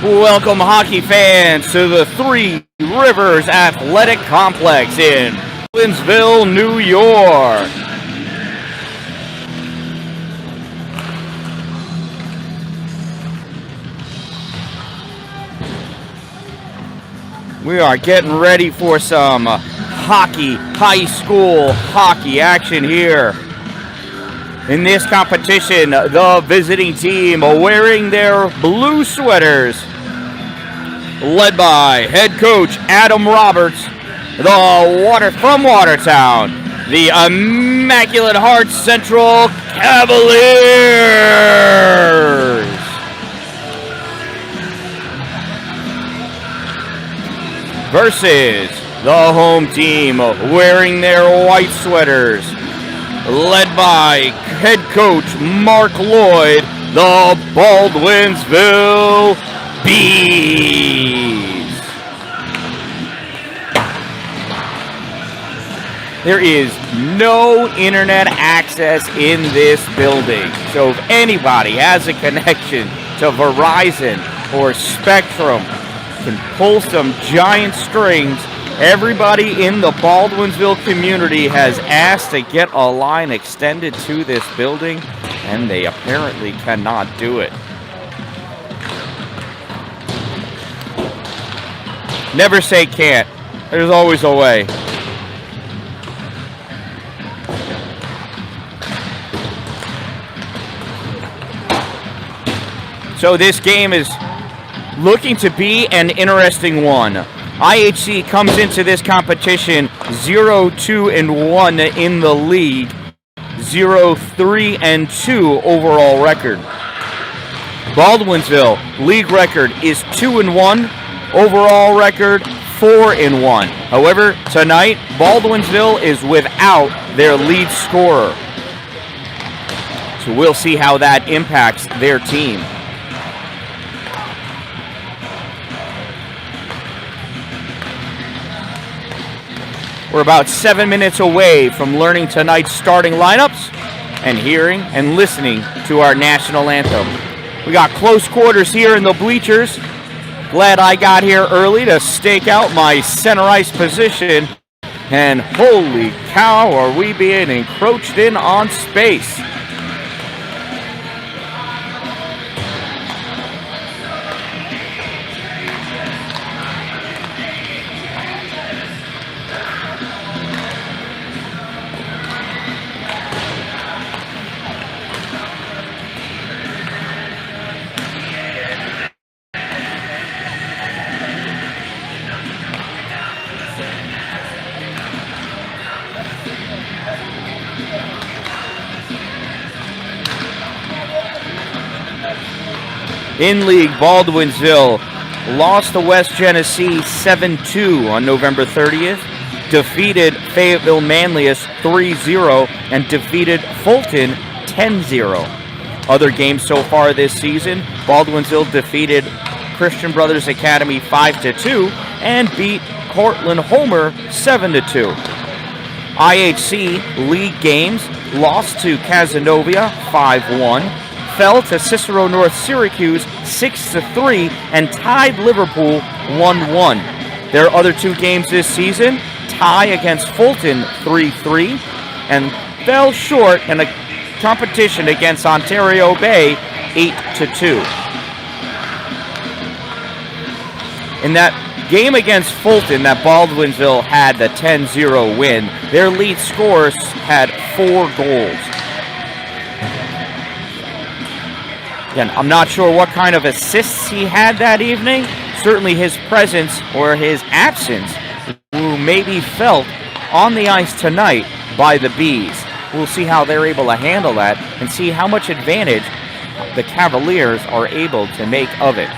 Welcome, hockey fans, to the Three Rivers Athletic Complex in Baldwinsville, New York. We are getting ready for some high school hockey action here. In this competition, the visiting team wearing their blue sweaters, led by head coach Adam Roberts, from Watertown, the Immaculate Heart Central Cavaliers. Versus the home team wearing their white sweaters, led by head coach Mark Lloyd, the Baldwinsville Bees. There is no internet access in this building, so if anybody has a connection to Verizon or Spectrum, can pull some giant strings. Everybody in the Baldwinsville community has asked to get a line extended to this building, and they apparently cannot do it. Never say can't. There's always a way. So this game is looking to be an interesting one. IHC comes into this competition 0-2-1 in the league, 0-3-2 overall record. Baldwinsville league record is 2-1, overall record 4-1. However, tonight Baldwinsville is without their lead scorer, so we'll see how that impacts their team. We're about 7 minutes away from learning tonight's starting lineups and hearing and listening to our national anthem. We got close quarters here in the bleachers. Glad I got here early to stake out my center ice position. And holy cow, are we being encroached in on space. In league, Baldwinsville lost to West Genesee 7-2 on November 30th, defeated Fayetteville Manlius 3-0, and defeated Fulton 10-0. Other games so far this season, Baldwinsville defeated Christian Brothers Academy 5-2 and beat Cortland Homer 7-2. IHC league games, lost to Cazenovia 5-1, fell to Cicero North Syracuse 6-3, and tied Liverpool 1-1. Their other two games this season, tie against Fulton 3-3, and fell short in a competition against Ontario Bay 8-2. In that game against Fulton that Baldwinsville had the 10-0 win, their lead scorers had 4 goals. Again, I'm not sure what kind of assists he had that evening. Certainly his presence or his absence may be felt on the ice tonight by the Bees. We'll see how they're able to handle that and see how much advantage the Cavaliers are able to make of it.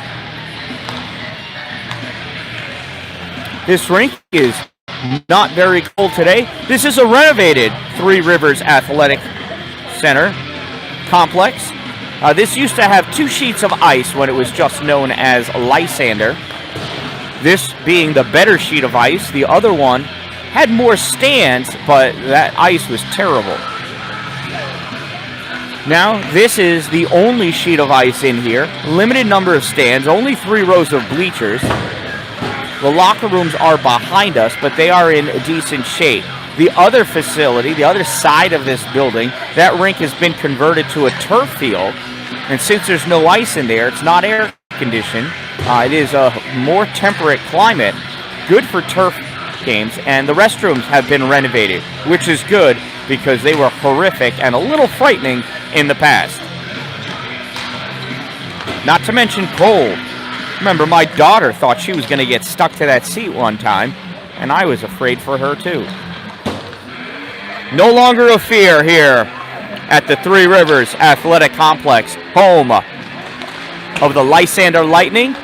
This rink is not very cold today. This is a renovated Three Rivers Athletic Center complex. This used to have 2 sheets of ice when it was just known as Lysander. This being the better sheet of ice, the other one had more stands, but that ice was terrible. Now, this is the only sheet of ice in here. Limited number of stands, only 3 rows of bleachers. The locker rooms are behind us, but they are in decent shape. The other facility, the other side of this building, that rink has been converted to a turf field. And since there's no ice in there, it's not air conditioned. It is a more temperate climate, good for turf games, and the restrooms have been renovated, which is good because they were horrific and a little frightening in the past. Not to mention cold. Remember, my daughter thought she was going to get stuck to that seat one time, and I was afraid for her too. No longer a fear here at the Three Rivers Athletic Complex, home of the Lysander Lightning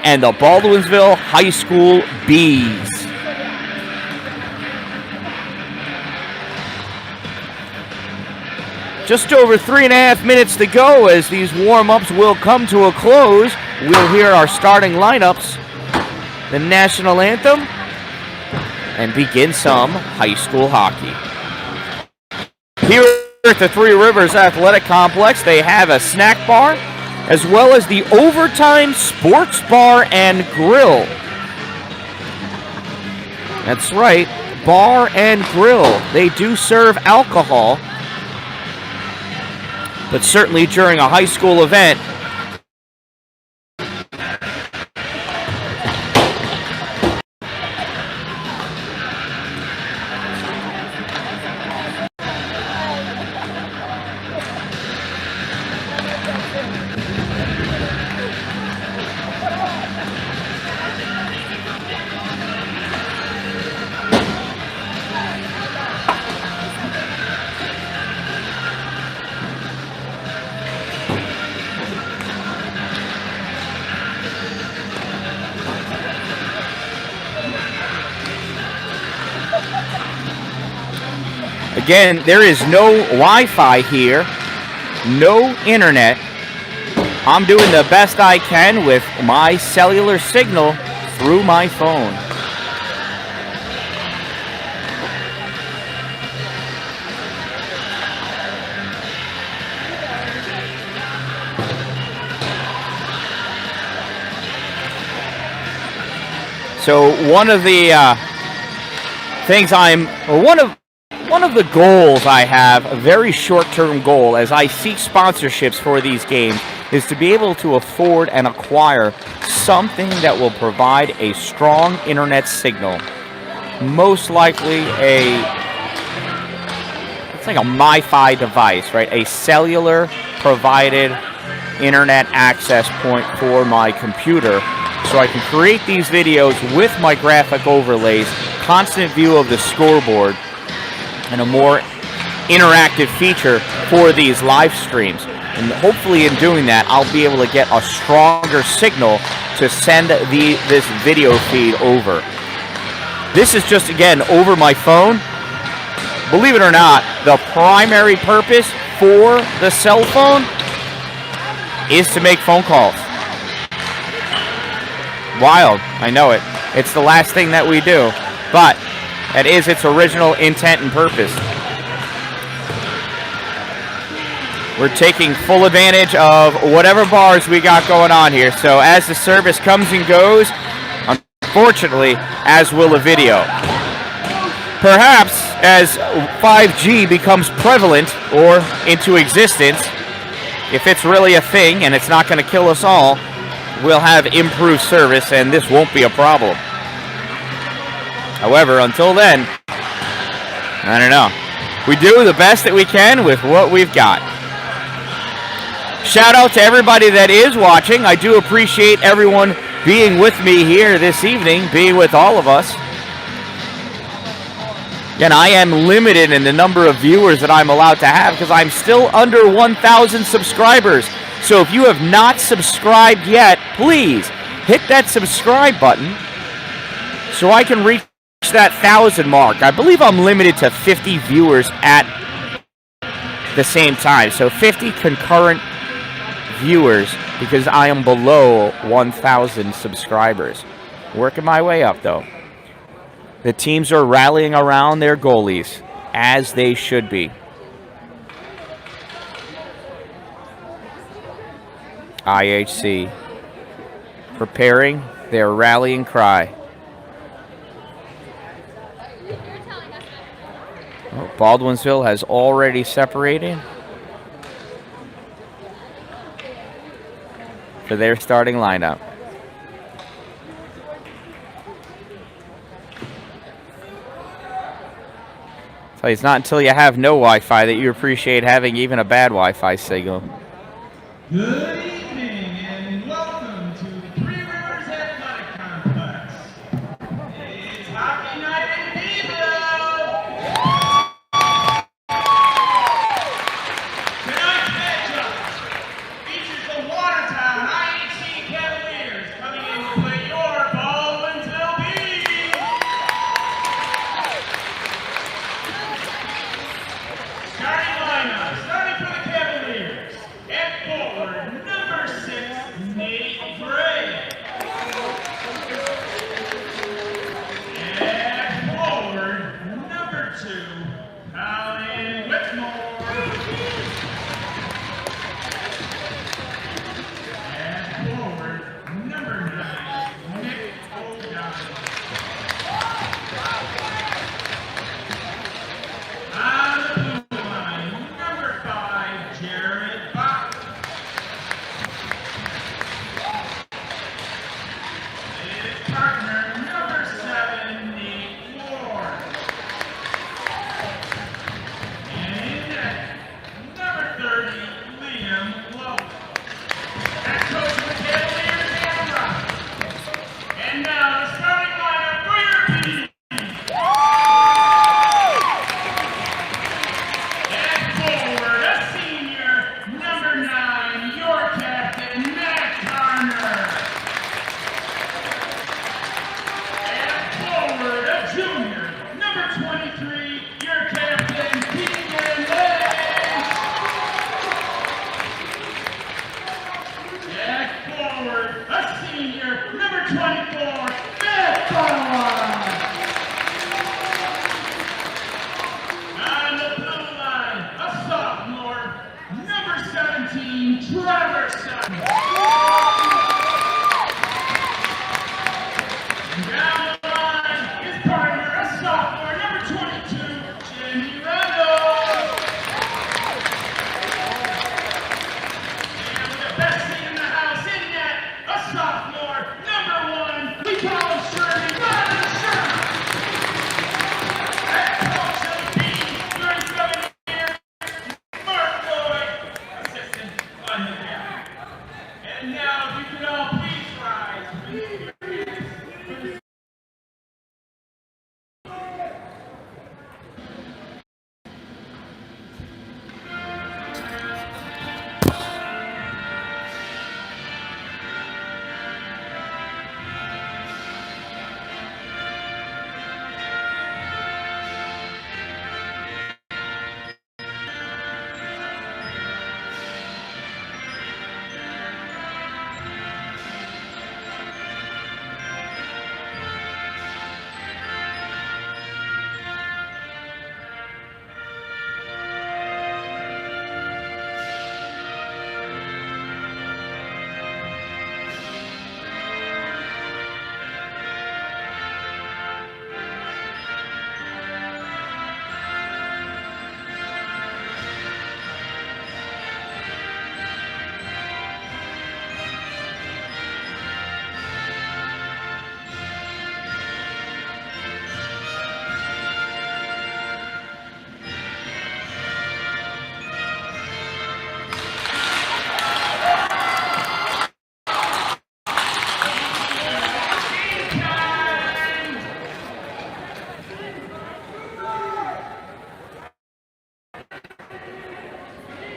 and the Baldwinsville High School Bees. Just over 3.5 minutes to go as these warm-ups will come to a close. We'll hear our starting lineups, the national anthem, and begin some high school hockey. Here at the Three Rivers Athletic Complex, they have a snack bar as well as the Overtime Sports Bar and Grill. That's right, bar and grill. They do serve alcohol, but certainly during a high school event, again, there is no Wi-Fi here, no internet. I'm doing the best I can with my cellular signal through my phone. So one of the one of the goals I have, a very short-term goal, as I seek sponsorships for these games, is to be able to afford and acquire something that will provide a strong internet signal. Most likely it's like a MiFi device, right? A cellular provided internet access point for my computer, so I can create these videos with my graphic overlays, constant view of the scoreboard, and a more interactive feature for these live streams. And hopefully in doing that, I'll be able to get a stronger signal to send this video feed over. This is just, again, over my phone. Believe it or not, the primary purpose for the cell phone is to make phone calls. Wild, I know it. It's the last thing that we do, but that is its original intent and purpose. We're taking full advantage of whatever bars we got going on here. So as the service comes and goes, unfortunately, as will the video. Perhaps as 5G becomes prevalent or into existence, if it's really a thing and it's not going to kill us all, we'll have improved service and this won't be a problem. However, until then, I don't know. We do the best that we can with what we've got. Shout out to everybody that is watching. I do appreciate everyone being with me here this evening, being with all of us. Again, I am limited in the number of viewers that I'm allowed to have because I'm still under 1,000 subscribers. So if you have not subscribed yet, please hit that subscribe button so I can reach that 1,000 mark. I believe I'm limited to 50 viewers at the same time. So 50 concurrent viewers because I am below 1,000 subscribers. Working my way up though. The teams are rallying around their goalies, as they should be. IHC preparing their rallying cry. Oh, Baldwinsville has already separated for their starting lineup. So it's not until you have no Wi-Fi that you appreciate having even a bad Wi-Fi signal. Good evening and welcome to the Three Rivers Athletic Complex. It's hockey night in Beeville. Tonight's matchup features the Watertown IHC Cavaliers coming in to play your Baldwinsville Bees. Starting lineup, starting for the Cavaliers. At forward, number 6, Nate Gray. At forward, number 2, Colin Whitmore. At forward, number 9, Nick O'Donnell. On the blue line, number 5, Jared Bach. His partner, number 7, Nate Ward. And in net, number 30, Liam Lowe. Head coach of the Cavaliers, Dan Rock. And now the starting lineup for your team. At forward, a senior, number 9, your captain, Matt Garner. At forward, a junior, number 23, your captain, Keegan Lynch. At forward, a senior, number 24, Beth Bowen. On the blue line, a sophomore, number 17, Trevor Sutton. Down the line, his partner, a sophomore, number 22, Jenny Reynolds. And with the best seat in the house in net, a sophomore, number 1, we call him Shirley Ryan Sherman. Head coach of the team, 37 years, Mark Lloyd, assistant on the deck. And now, if you could all please rise for the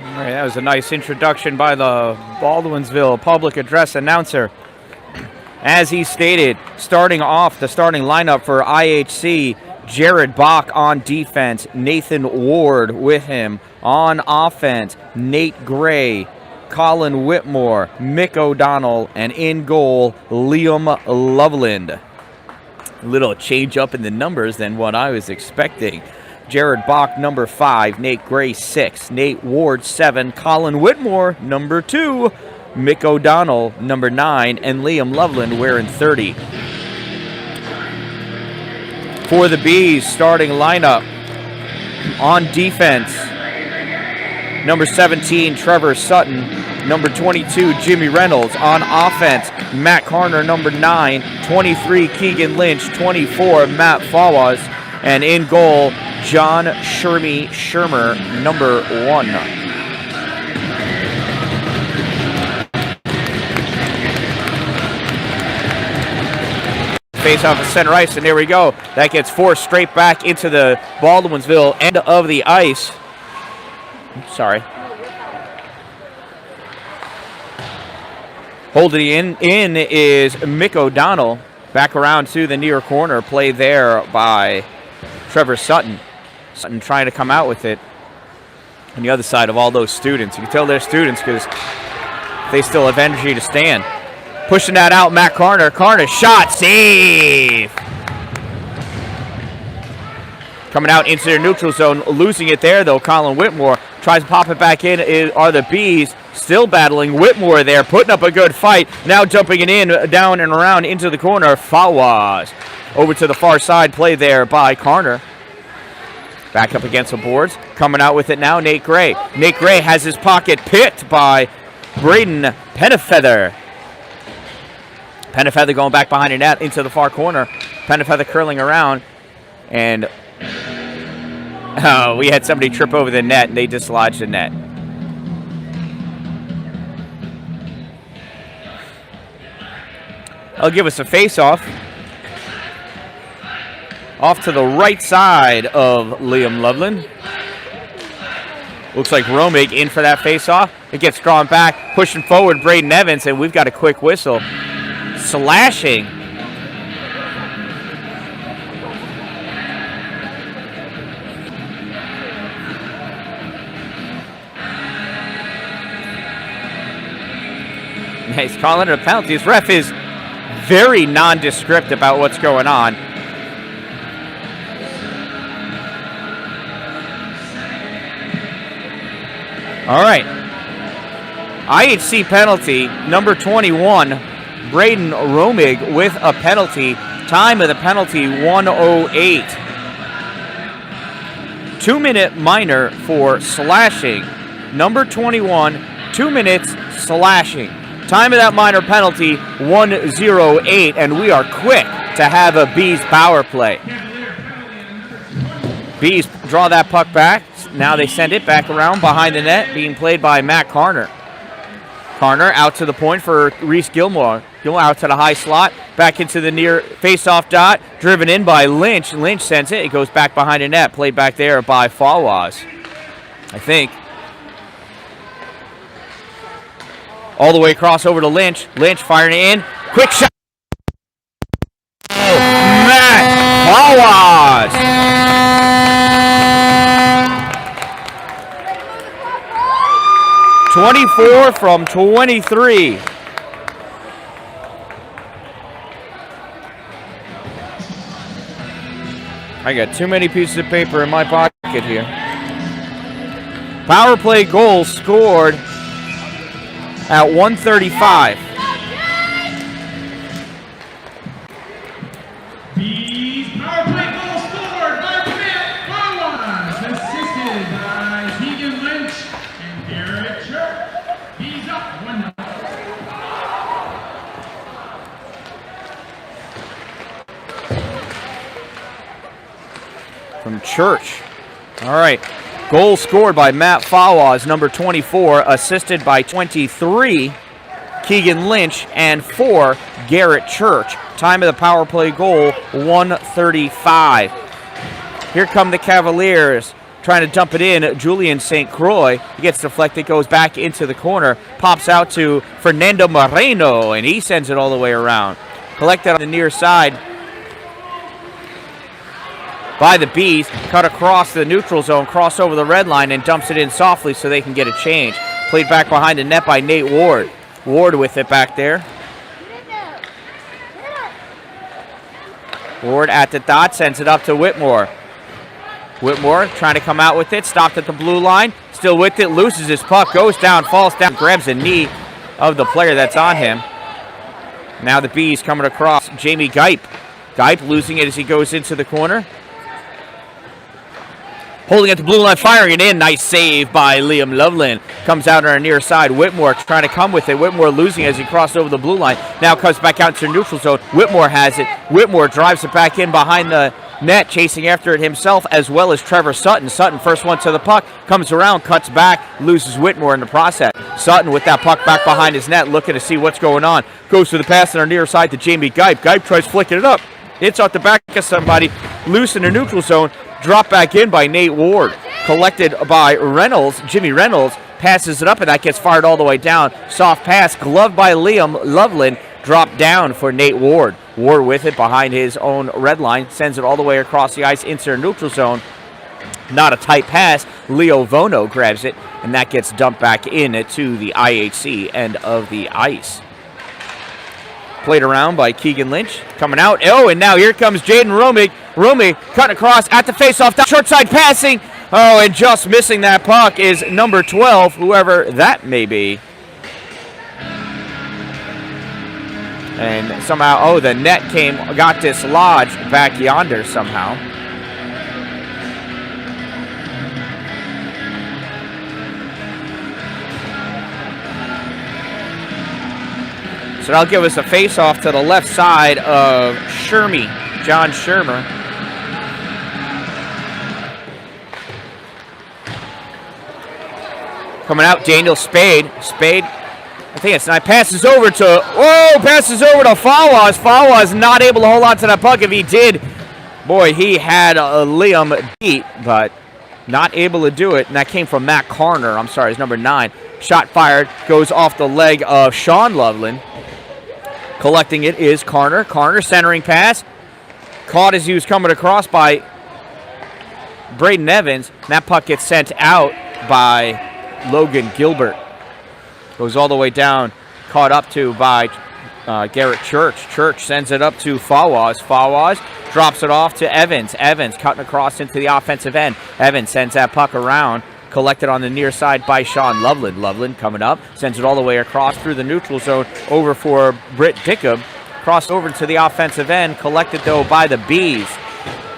All right, that was a nice introduction by the Baldwinsville public address announcer. As he stated, starting off the starting lineup for IHC, Jared Bach on defense, Nathan Ward with him. On offense, Nate Gray, Colin Whitmore, Mick O'Donnell, and in goal, Liam Loveland. A little change up in the numbers than what I was expecting. Jared Bach, number 5, Nate Gray, 6, Nate Ward, 7, Colin Whitmore, number 2, Mick O'Donnell, number 9, and Liam Loveland wearing 30. For the Bees, starting lineup on defense, number 17, Trevor Sutton, number 22, Jimmy Reynolds. On offense, Matt Carner, number 9, 23, Keegan Lynch, 24, Matt Fawaz, and in goal, John Shermer, number 1. Face off of center ice, and there we go. That gets forced straight back into the Baldwinsville end of the ice. Sorry. Holding in is Mick O'Donnell. Back around to the near corner. Play there by Trevor Sutton. Sutton trying to come out with it. On the other side of all those students. You can tell they're students because they still have energy to stand. Pushing that out, Matt Carner. Carner, shot, save! Coming out into their neutral zone, losing it there, though. Colin Whitmore tries to pop it back in. Are the Bees still battling? Whitmore there, putting up a good fight. Now jumping it in, down and around into the corner. Fawaz. Over to the far side, play there by Carner. Back up against the boards. Coming out with it now, Nate Gray. Nate Gray has his pocket picked by Braden Pennefeather. Pennefeather going back behind the net into the far corner. Pennefeather curling around. And we had somebody trip over the net, and they dislodged the net. I'll give us a face-off. Off to the right side of Liam Loveland. Looks like Romig in for that face-off. It gets drawn back, pushing forward Braden Evans, and we've got a quick whistle. Slashing. He's calling it a penalty. This ref is very nondescript about what's going on. All right. IHC penalty, number 21, Braden Romig with a penalty. Time of the penalty, 1:08. 2-minute minor for slashing. Number 21, 2 minutes slashing. Time of that minor penalty, 1:08, and we are quick to have a Bees power play. Bees draw that puck back. Now they send it back around behind the net, being played by Matt Carner. Carner out to the point for Reese Gilmore. Gilmore out to the high slot, back into the near face-off dot, driven in by Lynch. Lynch sends it. It goes back behind the net, played back there by Fawaz, I think. All the way across over to Lynch. Lynch firing it in. Quick shot. Oh, Matt Fawaz. 24 from 23. I got too many pieces of paper in my pocket here. Power play goal scored at 1:35. Bees power play goal scored by Matt Fawaz, assisted by Keegan Lynch and Garrett Church. Bees up 1-0. From Church. All right. Goal scored by Matt Fawaz, number 24, assisted by 23, Keegan Lynch, and 4, Garrett Church. Time of the power play goal, 1:35. Here come the Cavaliers, trying to dump it in. Julian St. Croix. He gets deflected, goes back into the corner, pops out to Fernando Moreno, and he sends it all the way around. Collected on the near side by the Bees, cut across the neutral zone, cross over the red line, and dumps it in softly so they can get a change. Played back behind the net by Nate Ward. Ward with it back there. Ward at the dot, sends it up to Whitmore. Whitmore trying to come out with it, stopped at the blue line, still with it, loses his puck, goes down, falls down, grabs a knee. of the player that's on him. Now the Bees coming across. Jamie Gipe. Gipe losing it as he goes into the corner. Holding at the blue line, firing it in. Nice save by Liam Loveland. Comes out on our near side. Whitmore trying to come with it. Whitmore losing as he crossed over the blue line. Now comes back out to the neutral zone. Whitmore has it. Whitmore drives it back in behind the net, chasing after it himself, as well as Trevor Sutton. Sutton, first one to the puck, comes around, cuts back, loses Whitmore in the process. Sutton with that puck back behind his net, looking to see what's going on. Goes to the pass on our near side to Jamie Gipe. Gipe tries flicking it up. It's off the back of somebody, loose in the neutral zone. Dropped back in by Nate Ward. Collected by Reynolds. Jimmy Reynolds passes it up, and that gets fired all the way down. Soft pass, gloved by Liam Loveland. Dropped down for Nate Ward. Ward with it behind his own red line. Sends it all the way across the ice into the neutral zone. Not a tight pass. Leo Vono grabs it, and that gets dumped back in to the IHC end of the ice. Played around by Keegan Lynch. Coming out. Oh, and now here comes Jaden Romig. Romig cutting across at the faceoff. Short side passing. Oh, and just missing that puck is number 12, whoever that may be. And somehow, oh, the net got dislodged back yonder somehow. So that'll give us a face-off to the left side of Shermy, John Shermer. Coming out, Daniel Spade. Spade, I think it's not. Passes over to Fawaz. Fawaz not able to hold on to that puck. If he did, boy, he had Liam beat, but not able to do it. And that came from Matt Carner. I'm sorry, it's number 9. Shot fired, goes off the leg of Sean Loveland. Collecting it is Carner. Carner centering pass. Caught as he was coming across by Braden Evans. And that puck gets sent out by Logan Gilbert. Goes all the way down. Caught up to by Garrett Church. Church sends it up to Fawaz. Fawaz drops it off to Evans. Evans cutting across into the offensive end. Evans sends that puck around. Collected on the near side by Sean Loveland. Loveland coming up, sends it all the way across through the neutral zone over for Britt Dickham. Crossed over to the offensive end, collected though by the Bees.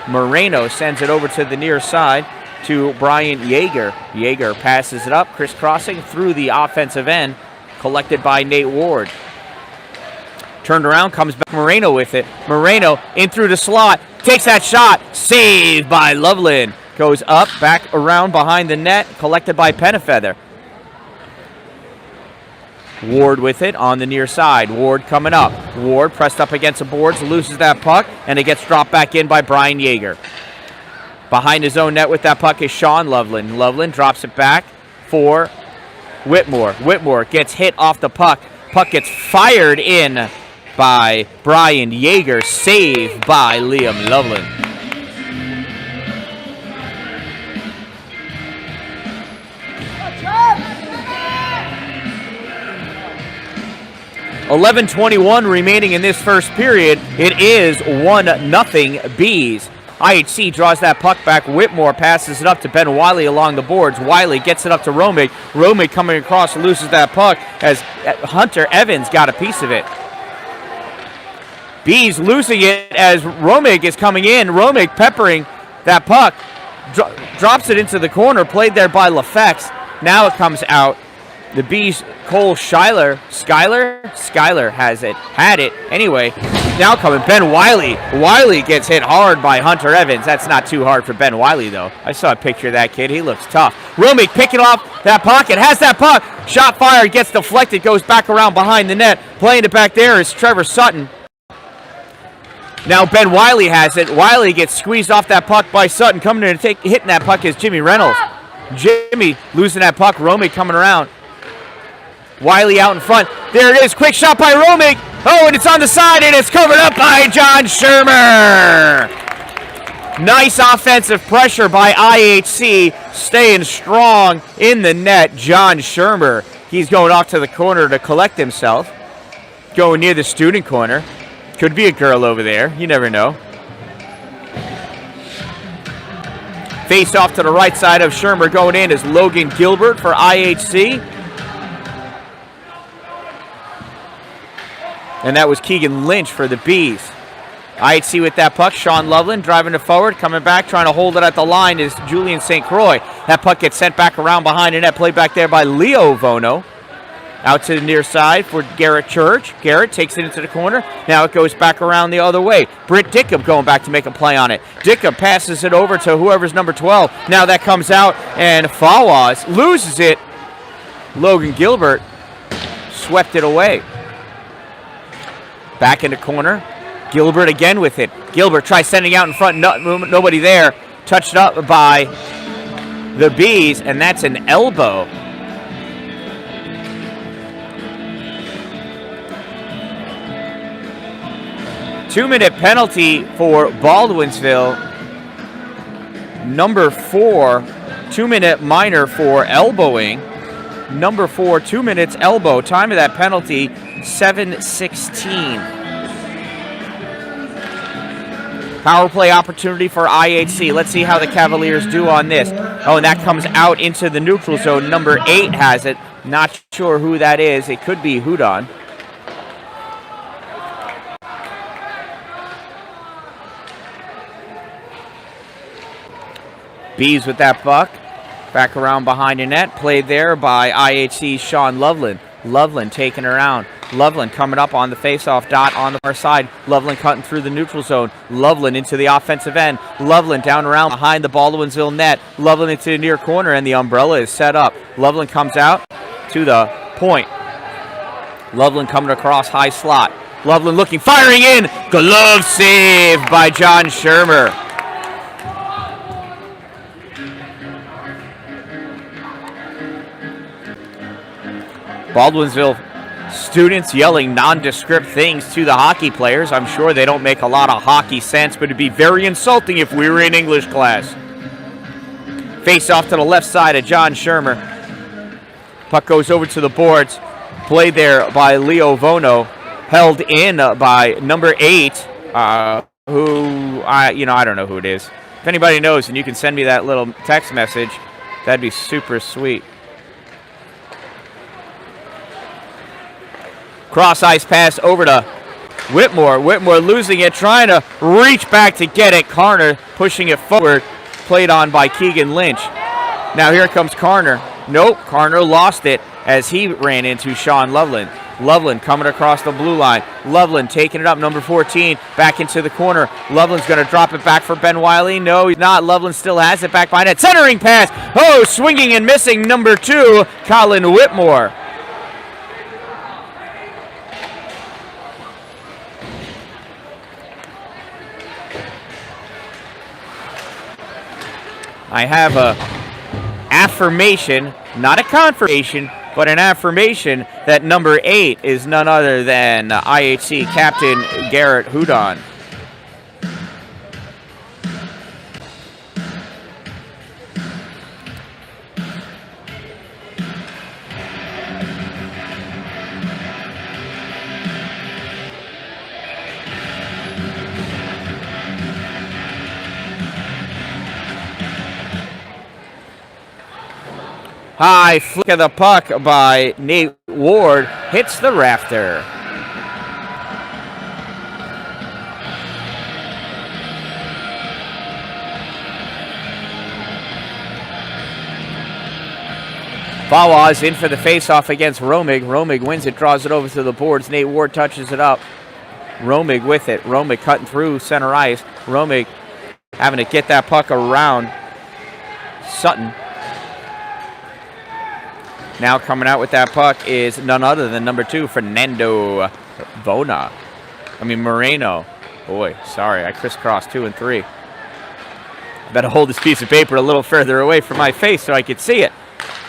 Moreno sends it over to the near side to Brian Yeager. Yeager passes it up, crisscrossing through the offensive end, collected by Nate Ward. Turned around, comes back Moreno with it. Moreno in through the slot, takes that shot, saved by Loveland. Goes up, back around behind the net, collected by Pennefeather. Ward with it on the near side. Ward coming up. Ward pressed up against the boards, loses that puck, and it gets dropped back in by Brian Yeager. Behind his own net with that puck is Sean Loveland. Loveland drops it back for Whitmore. Whitmore gets hit off the puck. Puck gets fired in by Brian Yeager, saved by Liam Loveland. 11:21 remaining in this first period. It is 1-0 Bees. IHC draws that puck back. Whitmore passes it up to Ben Wiley along the boards. Wiley gets it up to Romig. Romig coming across loses that puck as Hunter Evans got a piece of it. Bees losing it as Romig is coming in. Romig peppering that puck. Drops it into the corner. Played there by LaFex. Now it comes out. The Bees, Cole Schuyler has it, had it. Anyway, now coming Ben Wiley. Wiley gets hit hard by Hunter Evans. That's not too hard for Ben Wiley, though. I saw a picture of that kid. He looks tough. Romig picking off that pocket, has that puck. Shot fired, gets deflected, goes back around behind the net. Playing it back there is Trevor Sutton. Now Ben Wiley has it. Wiley gets squeezed off that puck by Sutton. Coming in and hitting that puck is Jimmy Reynolds. Jimmy losing that puck. Romig coming around. Wiley out in front. There it is. Quick shot by Romig. Oh, and it's on the side, and it's covered up by John Shermer. Nice offensive pressure by IHC. Staying strong in the net. John Shermer. He's going off to the corner to collect himself. Going near the student corner. Could be a girl over there. You never know. Face off to the right side of Shermer. Going in is Logan Gilbert for IHC. And that was Keegan Lynch for the Bees. IHC with that puck. Sean Loveland driving it forward, coming back, trying to hold it at the line is Julian St. Croix. That puck gets sent back around behind the net, played back there by Leo Vono. Out to the near side for Garrett Church. Garrett takes it into the corner. Now it goes back around the other way. Britt Dickup going back to make a play on it. Dickup passes it over to whoever's number 12. Now that comes out, and Fawaz loses it. Logan Gilbert swept it away. Back in the corner. Gilbert again with it. Gilbert tries sending out in front. Nobody there. Touched up by the Bees, and that's an elbow. Two-minute penalty for Baldwinsville. Number 4, 2-minute minor for elbowing. Number 4, 2 minutes elbow. Time of that penalty, 7:16. Power play opportunity for IHC. Let's see how the Cavaliers do on this. Oh, and that comes out into the neutral zone. Number 8 has it. Not sure who that is. It could be Hudon. Bees with that puck. Back around behind the net. Played there by IHC's Sean Loveland. Loveland taking her around. Loveland coming up on the face-off dot on the far side. Loveland cutting through the neutral zone. Loveland into the offensive end. Loveland down around behind the Baldwinsville net. Loveland into the near corner, and the umbrella is set up. Loveland comes out to the point. Loveland coming across high slot. Loveland looking, firing in. Glove save by John Shermer. Baldwinsville students yelling nondescript things to the hockey players. I'm sure they don't make a lot of hockey sense, but it'd be very insulting if we were in English class. Face off to the left side of John Shermer. Puck goes over to the boards. Played there by Leo Vono. Held in by number 8, who I don't know who it is. If anybody knows, and you can send me that little text message, that'd be super sweet. Cross ice pass over to Whitmore. Whitmore losing it, trying to reach back to get it. Carner pushing it forward. Played on by Keegan Lynch. Now here comes Carner. Nope, Carner lost it as he ran into Sean Loveland. Loveland coming across the blue line. Loveland taking it up, number 14, back into the corner. Loveland's going to drop it back for Ben Wiley. No, he's not. Loveland still has it back behind it. Centering pass. Oh, swinging and missing, number 2, Colin Whitmore. I have a affirmation, not a confirmation, but an affirmation that number 8 is none other than IHC captain Garrett Hudon. High flick of the puck by Nate Ward hits the rafter. Fawaz in for the faceoff against Romig. Romig wins it, draws it over to the boards. Nate Ward touches it up. Romig with it. Romig cutting through center ice. Romig having to get that puck around Sutton. Now coming out with that puck is none other than number 2, Fernando Moreno. Boy, sorry, I crisscrossed 2 and 3. I better hold this piece of paper a little further away from my face so I could see it.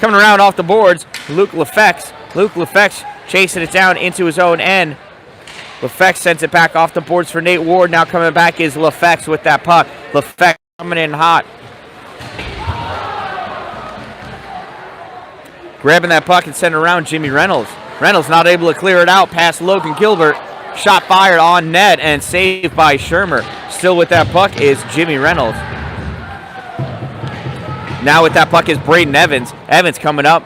Coming around off the boards, Luke Lefex. Luke Lefex chasing it down into his own end. Lefex sends it back off the boards for Nate Ward. Now coming back is Lefex with that puck. Lefex coming in hot. Grabbing that puck and sending around Jimmy Reynolds. Reynolds not able to clear it out past Logan Gilbert. Shot fired on net and saved by Shermer. Still with that puck is Jimmy Reynolds. Now with that puck is Braden Evans. Evans coming up.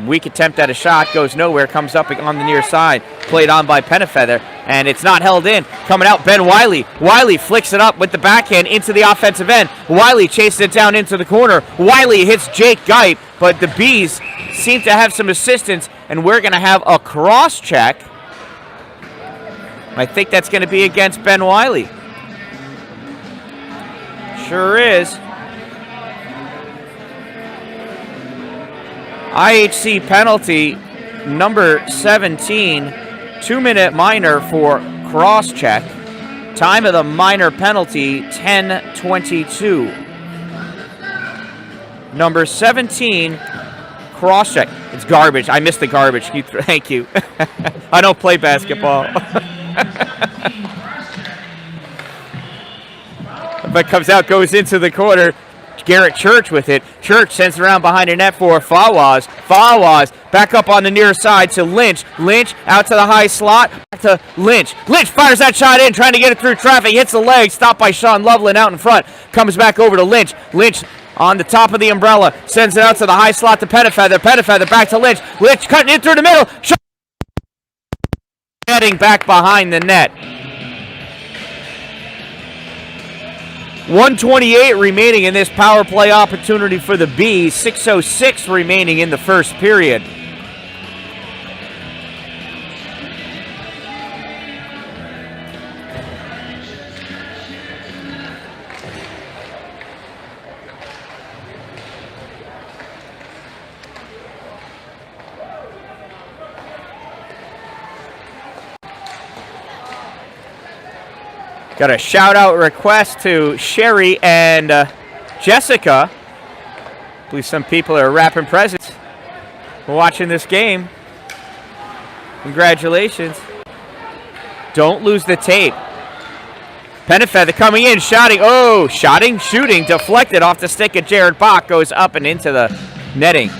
Weak attempt at a shot. Goes nowhere. Comes up on the near side. played on by Pennefeather, and it's not held in. Coming out, Ben Wiley. Wiley flicks it up with the backhand into the offensive end. Wiley chases it down into the corner. Wiley hits Jake Geip, but the Bees seem to have some assistance, and we're going to have a cross check. I think that's going to be against Ben Wiley. Sure is. IHC penalty number 17, 2-minute minor for cross check. Time of the minor penalty 10:22. Number 17, cross check. It's garbage. I missed the garbage. Thank you. I don't play basketball. But comes out, goes into the corner. Garrett Church with it. Church sends it around behind the net for Fawaz. Fawaz back up on the near side to Lynch. Lynch out to the high slot. Back to Lynch. Lynch fires that shot in, trying to get it through traffic. Hits the leg. Stopped by Sean Loveland out in front. Comes back over to Lynch. Lynch on the top of the umbrella. Sends it out to the high slot to Pennefeather. Pennefeather back to Lynch. Lynch cutting in through the middle. Heading back behind the net. 1:28 remaining in this power play opportunity for the Bees. 6:06 remaining in the first period. Got a shout-out request to Sherry and Jessica. I believe some people are wrapping presents watching this game. Congratulations. Don't lose the tape. Pennefeather coming in, shooting. Oh, shooting, deflected off the stick of Jared Bach. Goes up and into the netting.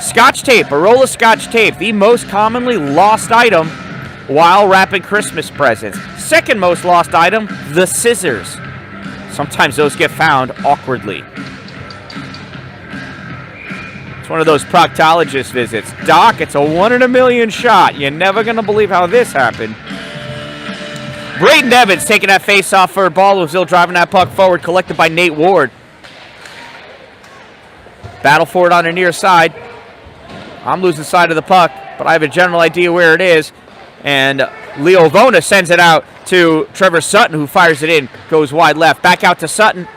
Scotch tape, a roll of Scotch tape, the most commonly lost item while wrapping Christmas presents. Second most lost item, the scissors. Sometimes those get found awkwardly. It's one of those proctologist visits. Doc, it's a 1 in a million shot. You're never going to believe how this happened. Braden Evans taking that face off for Baldwinsville, driving that puck forward, collected by Nate Ward. Battle for it on the near side. I'm losing sight of the puck, but I have a general idea where it is. And Leo Vona sends it out to Trevor Sutton, who fires it in, goes wide left. Back out to Sutton.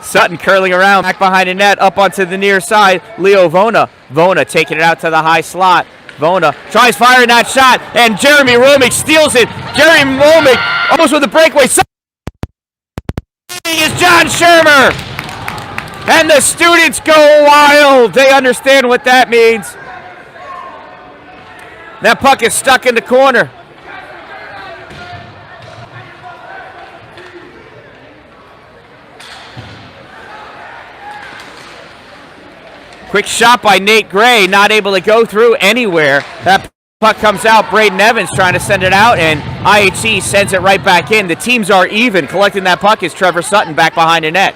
Sutton curling around, back behind the net, up onto the near side. Leo Vona. Vona taking it out to the high slot. Vona tries firing that shot, and Jeremy Romick steals it. Jeremy Romick almost with a breakaway. Is John Shermer. And the students go wild. They understand what that means. That puck is stuck in the corner. Quick shot by Nate Gray, not able to go through anywhere. That puck comes out. Braden Evans trying to send it out, and IHC sends it right back in. The teams are even. Collecting that puck is Trevor Sutton back behind the net.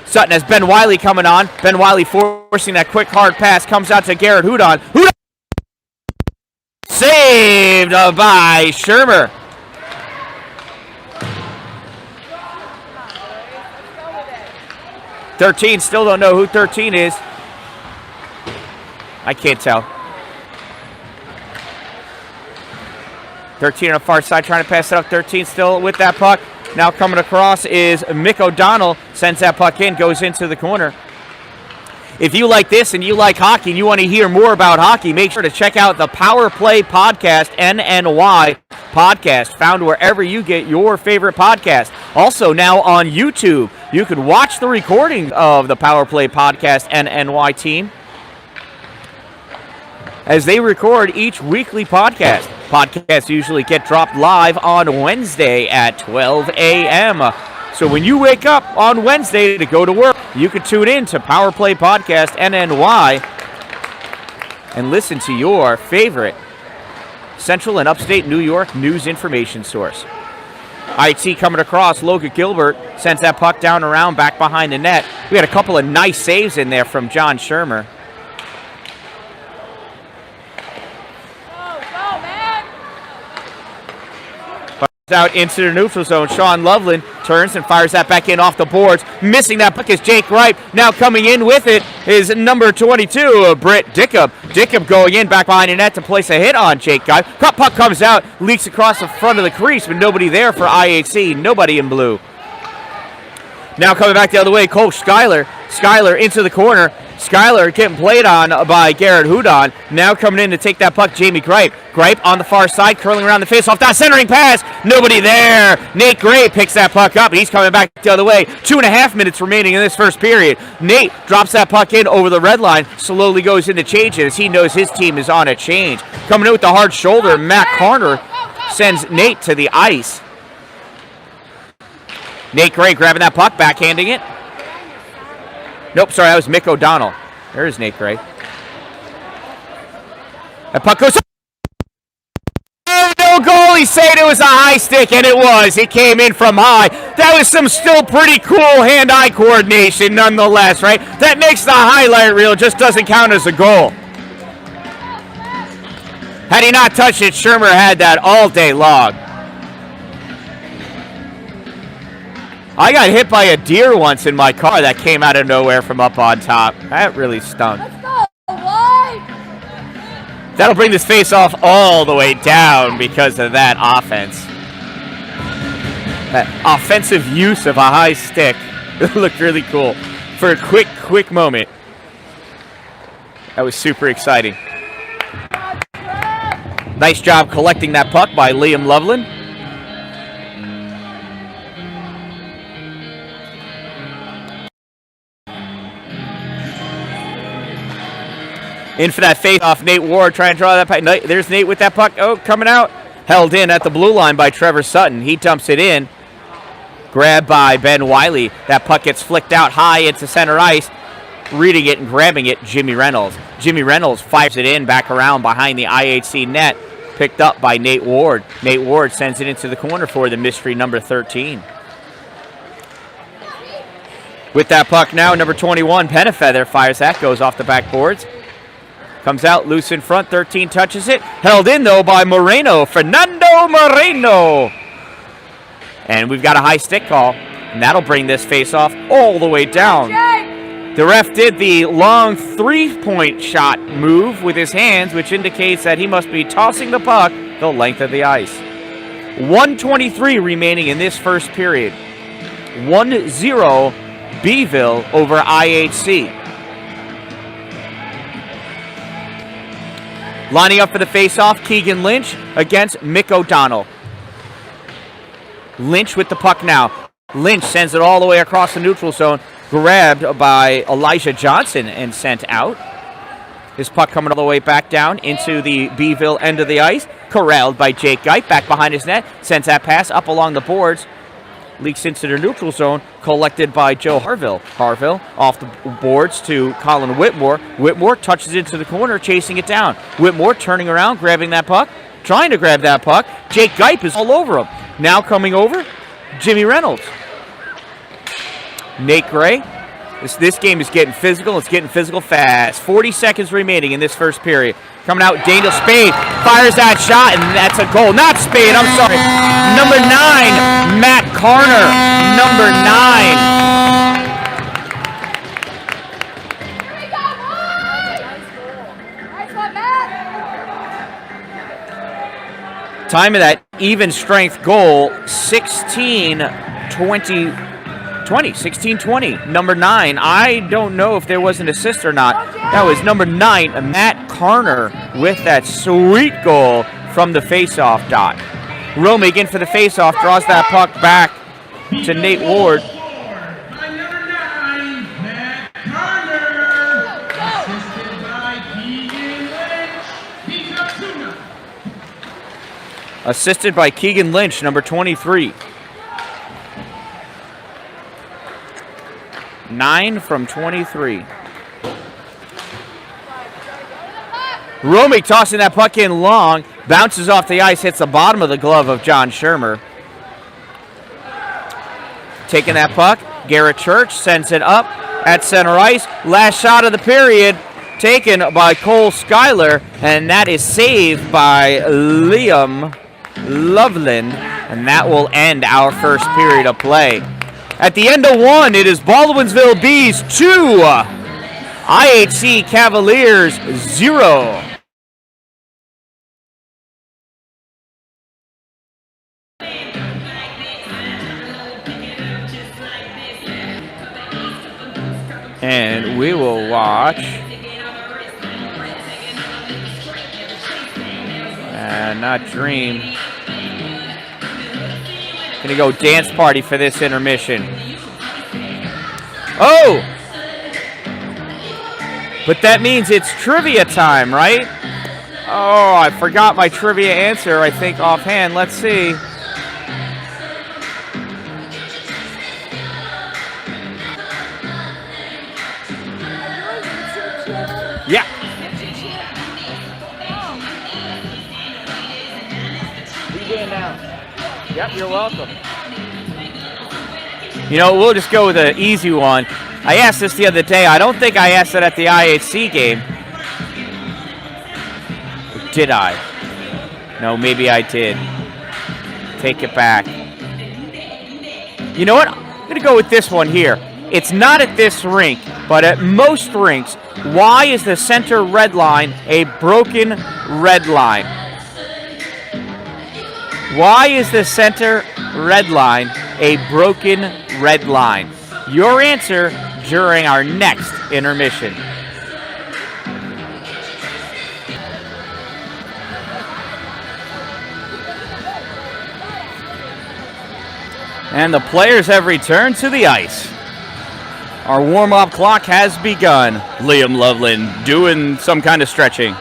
Sutton has Ben Wiley coming on. Ben Wiley forcing that quick hard pass. Comes out to Garrett Hudon. Hudon saved by Shermer. .13, still don't know who 13 is. I can't tell. 13 on the far side trying to pass it up. 13 still with that puck. Now coming across is Mick O'Donnell. Sends that puck in, goes into the corner. If you like this and you like hockey and you want to hear more about hockey, make sure to check out the Power Play Podcast, NNY Podcast, found wherever you get your favorite podcast. Also now on YouTube, you can watch the recording of the Power Play Podcast NNY team as they record each weekly podcast. Podcasts usually get dropped live on Wednesday at 12 a.m. So when you wake up on Wednesday to go to work, you can tune in to Power Play Podcast NNY and listen to your favorite Central and Upstate New York news information source. IHC coming across. Logan Gilbert sends that puck down around back behind the net. We had a couple of nice saves in there from John Shermer. out into the neutral zone. Sean Loveland turns and fires that back in off the boards. Missing that puck is Jake Ripe. Now coming in with it is number 22, Britt Dickup. Dickup going in back behind the net to place a hit on Jake Guy. Puck comes out, leaks across the front of the crease, but nobody there for IHC. Nobody in blue. Now coming back the other way, Cole Schuyler. Schuyler into the corner. Schuyler getting played on by Garrett Hudon. Now coming in to take that puck, Jamie Gripe. Gripe on the far side, curling around the faceoff. That centering pass. Nobody there. Nate Gray picks that puck up. He's coming back the other way. 2.5 minutes remaining in this first period. Nate drops that puck in over the red line. Slowly goes into changes. He knows his team is on a change. Coming in with the hard shoulder, Matt Carner sends Nate to the ice. Nate Gray grabbing that puck, backhanding it. Nope, sorry, that was Mick O'Donnell. There's Nate Gray. That puck goes. Oh, no goal. He said it was a high stick, and it was. He came in from high. That was some still pretty cool hand-eye coordination nonetheless, right? That makes the highlight reel, just doesn't count as a goal. Had he not touched it, Shermer had that all day long. I got hit by a deer once in my car that came out of nowhere from up on top. That really stunk. Let's go, boy. That'll bring this face-off all the way down because of that offense. That offensive use of a high stick. It looked really cool for a quick moment. That was super exciting. Nice job collecting that puck by Liam Loveland. In for that face-off, Nate Ward trying to draw that puck. There's Nate with that puck. Oh, coming out. Held in at the blue line by Trevor Sutton. He dumps it in. Grabbed by Ben Wiley. That puck gets flicked out high into center ice. Reading it and grabbing it, Jimmy Reynolds. Jimmy Reynolds fires it in back around behind the IHC net. Picked up by Nate Ward. Nate Ward sends it into the corner for the mystery number 13. With that puck now, number 21, Pennefeather fires that. Goes off the backboards. Comes out loose in front, 13 touches it. Held in, though, by Moreno, Fernando Moreno. And we've got a high stick call, and that'll bring this face-off all the way down. The ref did the long three-point shot move with his hands, which indicates that he must be tossing the puck the length of the ice. 1:23 remaining in this first period. 1-0 Beeville over IHC. Lining up for the face-off, Keegan Lynch against Mick O'Donnell. Lynch with the puck now. Lynch sends it all the way across the neutral zone, grabbed by Elijah Johnson and sent out. His puck coming all the way back down into the Beeville end of the ice. Corralled by Jake Geit, back behind his net. Sends that pass up along the boards. Leaks into the neutral zone, collected by Joe Harville. Harville off the boards to Colin Whitmore. Whitmore touches into the corner, chasing it down. Whitmore turning around, grabbing that puck, trying to grab that puck. Jake Geip is all over him. Now coming over, Jimmy Reynolds. Nate Gray. This game is getting physical. It's getting physical fast. 40 seconds remaining in this first period. Coming out, Daniel Spade fires that shot, and that's a goal. Not Spade, I'm sorry. Number 9, Matt Carner. Number 9. Time of that even strength goal, 16-20. Number 9. I don't know if there was an assist or not. That was number 9, Matt Carner, with that sweet goal from the faceoff dot. Romig in for the faceoff, draws that puck back to Nate Ward. Assisted by Keegan Lynch, number 23. 9 from 23. Romig tossing that puck in long, bounces off the ice, hits the bottom of the glove of John Shermer. Taking that puck, Garrett Church sends it up at center ice. Last shot of the period, taken by Cole Schuyler, and that is saved by Liam Loveland. And that will end our first period of play. At the end of one, it is Baldwinsville Bees 2, IHC Cavaliers 0. And we will watch not Dream. Gonna go dance party for this intermission. Oh! But that means it's trivia time, right? Oh, I forgot my trivia answer, I think, offhand. Let's see. Yeah. What are you doing now? Yep, you're welcome. You know, we'll just go with an easy one. I asked this the other day. I don't think I asked it at the IHC game. Or did I? No, maybe I did. Take it back. You know what? I'm going to go with this one here. It's not at this rink, but at most rinks, why is the center red line a broken red line? Why is the center red line a broken red line? Your answer during our next intermission. And the players have returned to the ice. Our warm-up clock has begun. Liam Loveland doing some kind of stretching.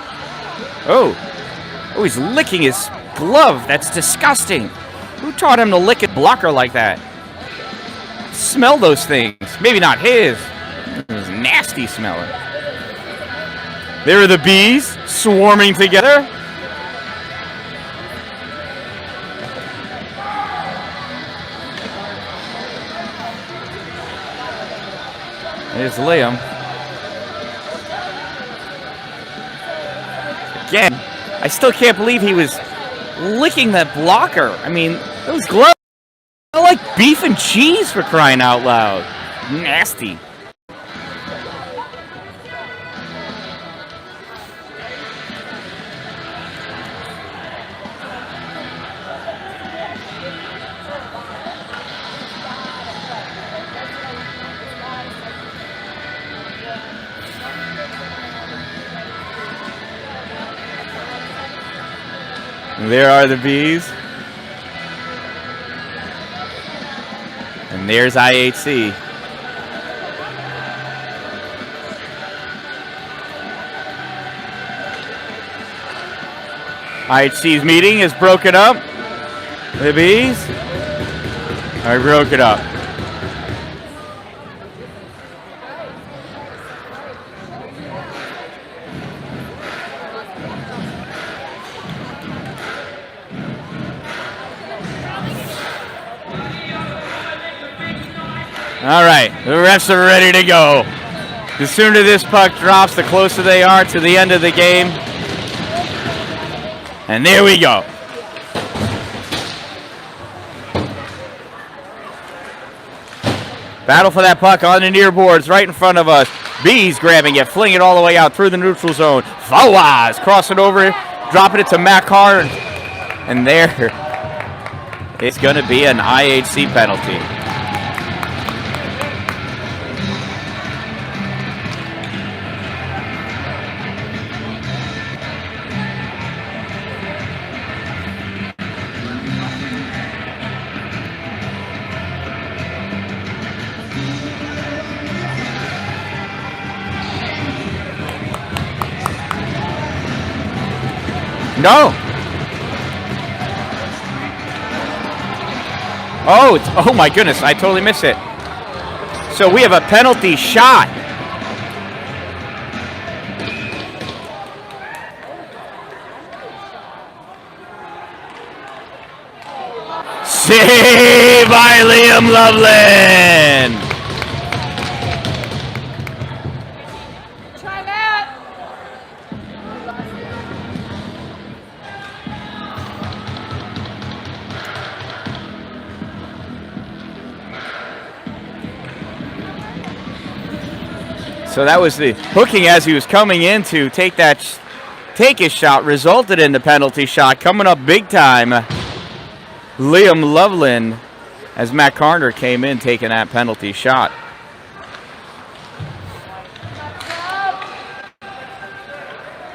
Oh, he's licking his glove. That's disgusting. Who taught him to lick a blocker like that? Smell those things. Maybe not his. It was nasty smelling. There are the bees swarming together. There's Liam. Again, I still can't believe he was licking that blocker. I mean, those gloves smell like beef and cheese, for crying out loud. Nasty. There are the bees. And there's IHC. IHC's meeting is broken up. The bees are broken up. All right, the refs are ready to go. The sooner this puck drops, the closer they are to the end of the game. And there we go. Battle for that puck on the near boards right in front of us. Bees grabbing it, flinging it all the way out through the neutral zone. Fawaz crossing over, dropping it to Matt Carr. And there, it's going to be an IHC penalty. No. Oh my goodness, I totally missed it. So we have a penalty shot. Saved by Liam Loveland. So that was the hooking as he was coming in to take his shot, resulted in the penalty shot. Coming up big time, Liam Loveland, as Matt Carter came in taking that penalty shot.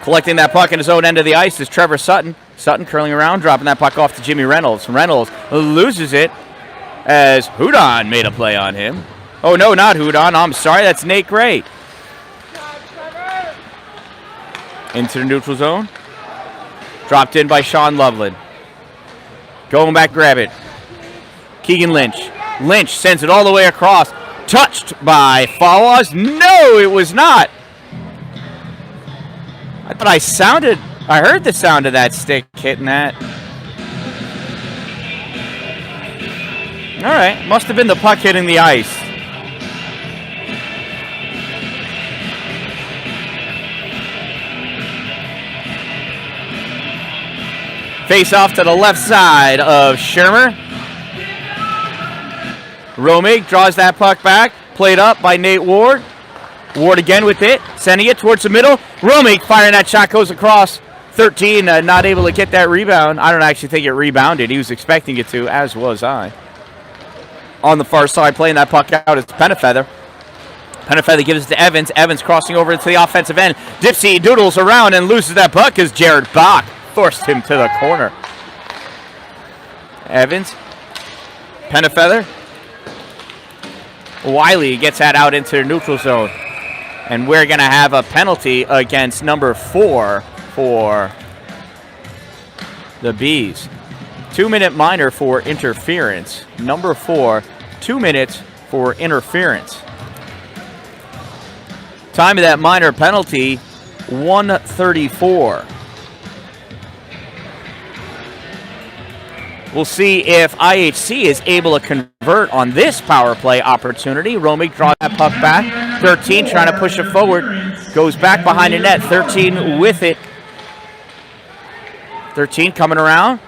Collecting that puck in his own end of the ice is Trevor Sutton. Sutton curling around, dropping that puck off to Jimmy Reynolds. Reynolds loses it as Hudon made a play on him. Oh, no, not Hudon. I'm sorry, that's Nate Gray. Into the neutral zone. Dropped in by Sean Loveland. Going back, grab it. Keegan Lynch. Lynch sends it all the way across. Touched by Fawaz. No, it was not. I thought I heard the sound of that stick hitting that. All right, must have been the puck hitting the ice. Face off to the left side of Shermer. Romig draws that puck back. Played up by Nate Ward. Ward again with it. Sending it towards the middle. Romig firing that shot, goes across. 13, not able to get that rebound. I don't actually think it rebounded. He was expecting it to, as was I. On the far side, playing that puck out is Penafeather. Penafeather gives it to Evans. Evans crossing over into the offensive end. Dipsy doodles around and loses that puck as Jared Bach forced him to the corner. Evans. Penafeather. Wiley gets that out into the neutral zone. And we're going to have a penalty against number 4 for the Bees. 2-minute minor for interference. Number 4, 2 minutes for interference. Time of that minor penalty, 1:34. We'll see if IHC is able to convert on this power play opportunity. Romig draws that puck back. 13 trying to push it forward. Goes back behind the net. 13 with it. 13 coming around.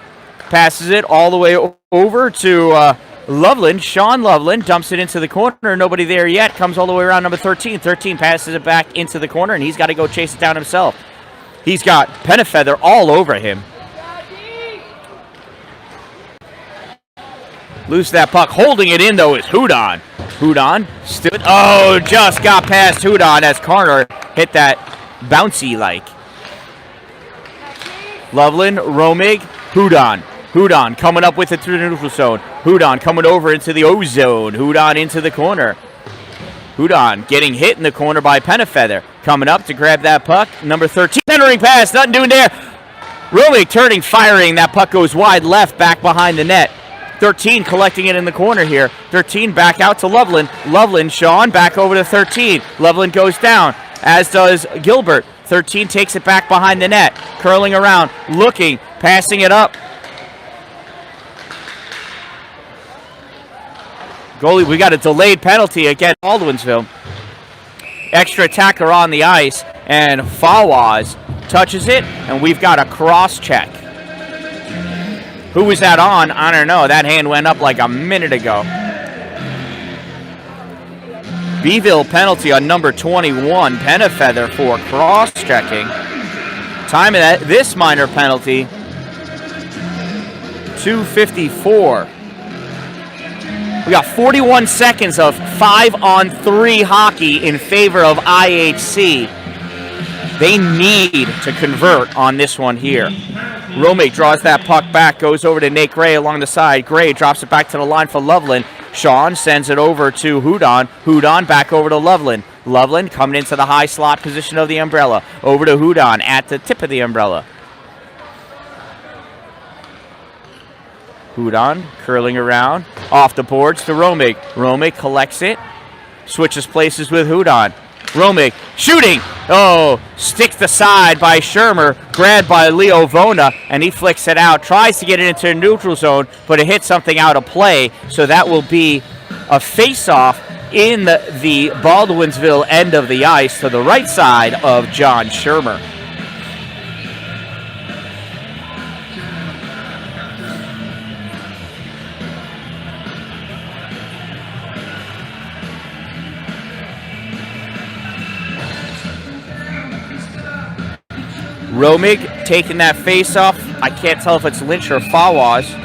Passes it all the way over to Loveland. Sean Loveland dumps it into the corner. Nobody there yet. Comes all the way around number 13. 13 passes it back into the corner, and he's got to go chase it down himself. He's got Penafeather all over him. Loose that puck. Holding it in, though, is Hudon. Hudon stood. Oh, just got past Hudon as Carter hit that bouncy-like. Loveland, Romig, Hudon. Hudon coming up with it through the neutral zone. Hudon coming over into the O zone. Hudon into the corner. Hudon getting hit in the corner by Penafeather. Coming up to grab that puck. Number 13. Centering pass. Nothing doing there. Romig turning, firing. That puck goes wide left, back behind the net. 13 collecting it in the corner here. 13 back out to Loveland. Loveland, Sean, back over to 13. Loveland goes down, as does Gilbert. 13 takes it back behind the net. Curling around, looking, passing it up. Goalie, we got a delayed penalty against Baldwinsville. Extra attacker on the ice, and Fawaz touches it, and we've got a cross check. Who was that on? I don't know. That hand went up like a minute ago. Beeville penalty on number 21, Penafeather, for cross-checking. Time of this minor penalty, 2:54. We got 41 seconds of 5-on-3 hockey in favor of IHC. They need to convert on this one here. Romig draws that puck back, goes over to Nate Gray along the side. Gray drops it back to the line for Loveland. Sean sends it over to Hudon. Hudon back over to Loveland. Loveland coming into the high slot position of the umbrella. Over to Hudon at the tip of the umbrella. Hudon curling around. Off the boards to Romig. Romig collects it. Switches places with Hudon. Romig shooting. Oh, sticked aside by Shermer. Grabbed by Leo Vona, and he flicks it out. Tries to get it into a neutral zone, but it hits something out of play. So that will be a face-off in the Baldwinsville end of the ice to the right side of John Shermer. Romig taking that face off. I can't tell if it's Lynch or Fawaz.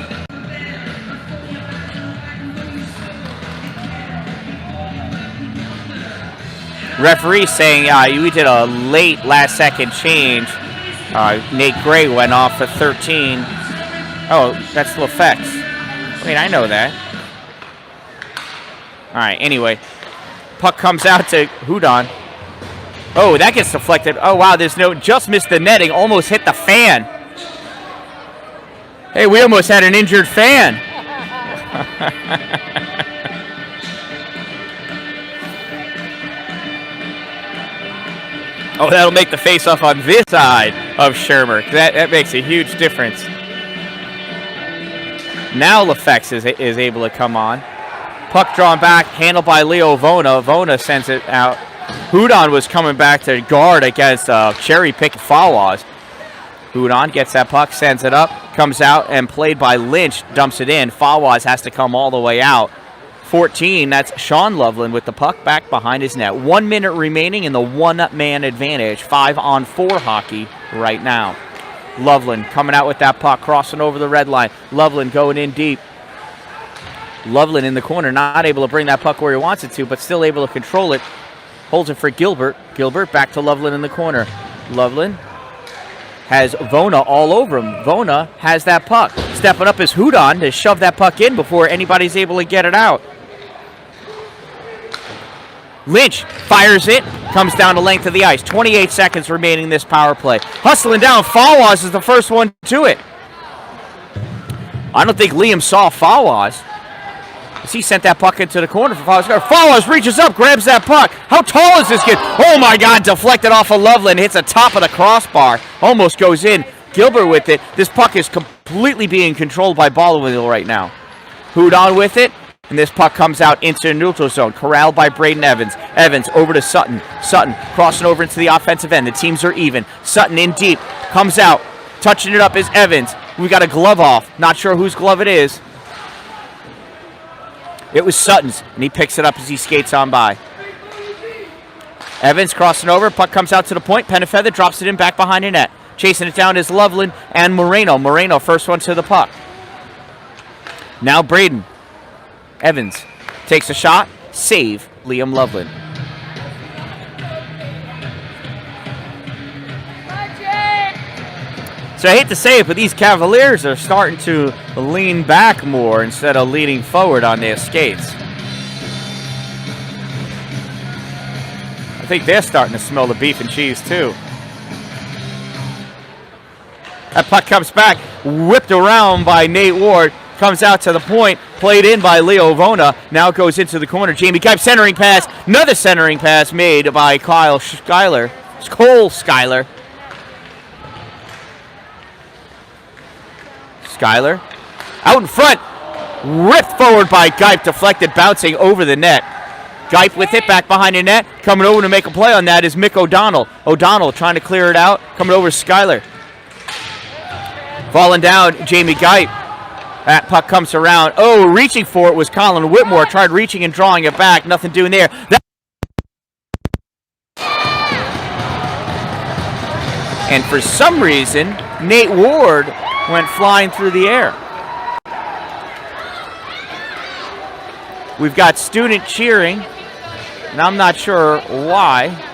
Referee saying we did a late last second change. Nate Gray went off at 13. Oh, that's LaFex. Wait, I know that. All right, anyway. Puck comes out to Hudon. Oh, that gets deflected. Oh, wow, just missed the netting. Almost hit the fan. Hey, we almost had an injured fan. Oh, that'll make the face-off on this side of Shermer. That makes a huge difference. Now LaFex is able to come on. Puck drawn back, handled by Leo Vona. Vona sends it out. Hudon was coming back to guard against cherry-picked Fawaz. Hudon gets that puck, sends it up, comes out, and played by Lynch, dumps it in. Fawaz has to come all the way out. 14, that's Sean Loveland with the puck back behind his net. 1 minute remaining in the one-man advantage. 5-on-4 hockey right now. Loveland coming out with that puck, crossing over the red line. Loveland going in deep. Loveland in the corner, not able to bring that puck where he wants it to, but still able to control it. Holds it for Gilbert. Gilbert back to Loveland in the corner. Loveland has Vona all over him. Vona has that puck. Stepping up is Hudon to shove that puck in before anybody's able to get it out. Lynch fires it, comes down the length of the ice. 28 seconds remaining in this power play. Hustling down, Fawaz is the first one to it. I don't think Liam saw Fawaz. He sent that puck into the corner for Fawaz. Fawaz reaches up, grabs that puck. How tall is this kid? Oh my God, deflected off of Loveland, hits the top of the crossbar. Almost goes in. Gilbert with it. This puck is completely being controlled by Baldwinsville right now. Hudon with it. And this puck comes out into the neutral zone, corralled by Braden Evans. Evans over to Sutton. Sutton crossing over into the offensive end. The teams are even. Sutton in deep, comes out. Touching it up is Evans. We got a glove off. Not sure whose glove it is. It was Sutton's, and he picks it up as he skates on by. Evans crossing over. Puck comes out to the point. Penafeather drops it in back behind the net. Chasing it down is Loveland and Moreno. Moreno first one to the puck. Now Braden. Evans takes a shot, save Liam Loveland. So I hate to say it, but these Cavaliers are starting to lean back more instead of leaning forward on their skates. I think they're starting to smell the beef and cheese too. That puck comes back, whipped around by Nate Ward. Comes out to the point, played in by Leo Vona. Now goes into the corner. Jamie Kipe centering pass. Another centering pass made by Cole Schuyler. Schuyler out in front. Ripped forward by Kipe. Deflected, bouncing over the net. Kipe with it back behind the net. Coming over to make a play on that is Mick O'Donnell. O'Donnell trying to clear it out. Coming over to Schuyler. Falling down, Jamie Kipe. That puck comes around. Oh, reaching for it was Colin Whitmore. Tried reaching and drawing it back. Nothing doing there. And for some reason, Nate Ward went flying through the air. We've got student cheering, and I'm not sure why.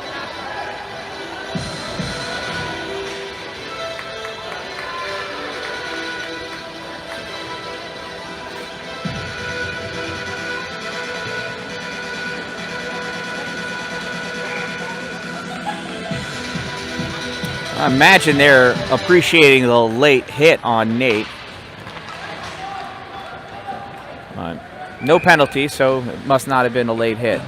I imagine they're appreciating the late hit on Nate. No penalty, so it must not have been a late hit.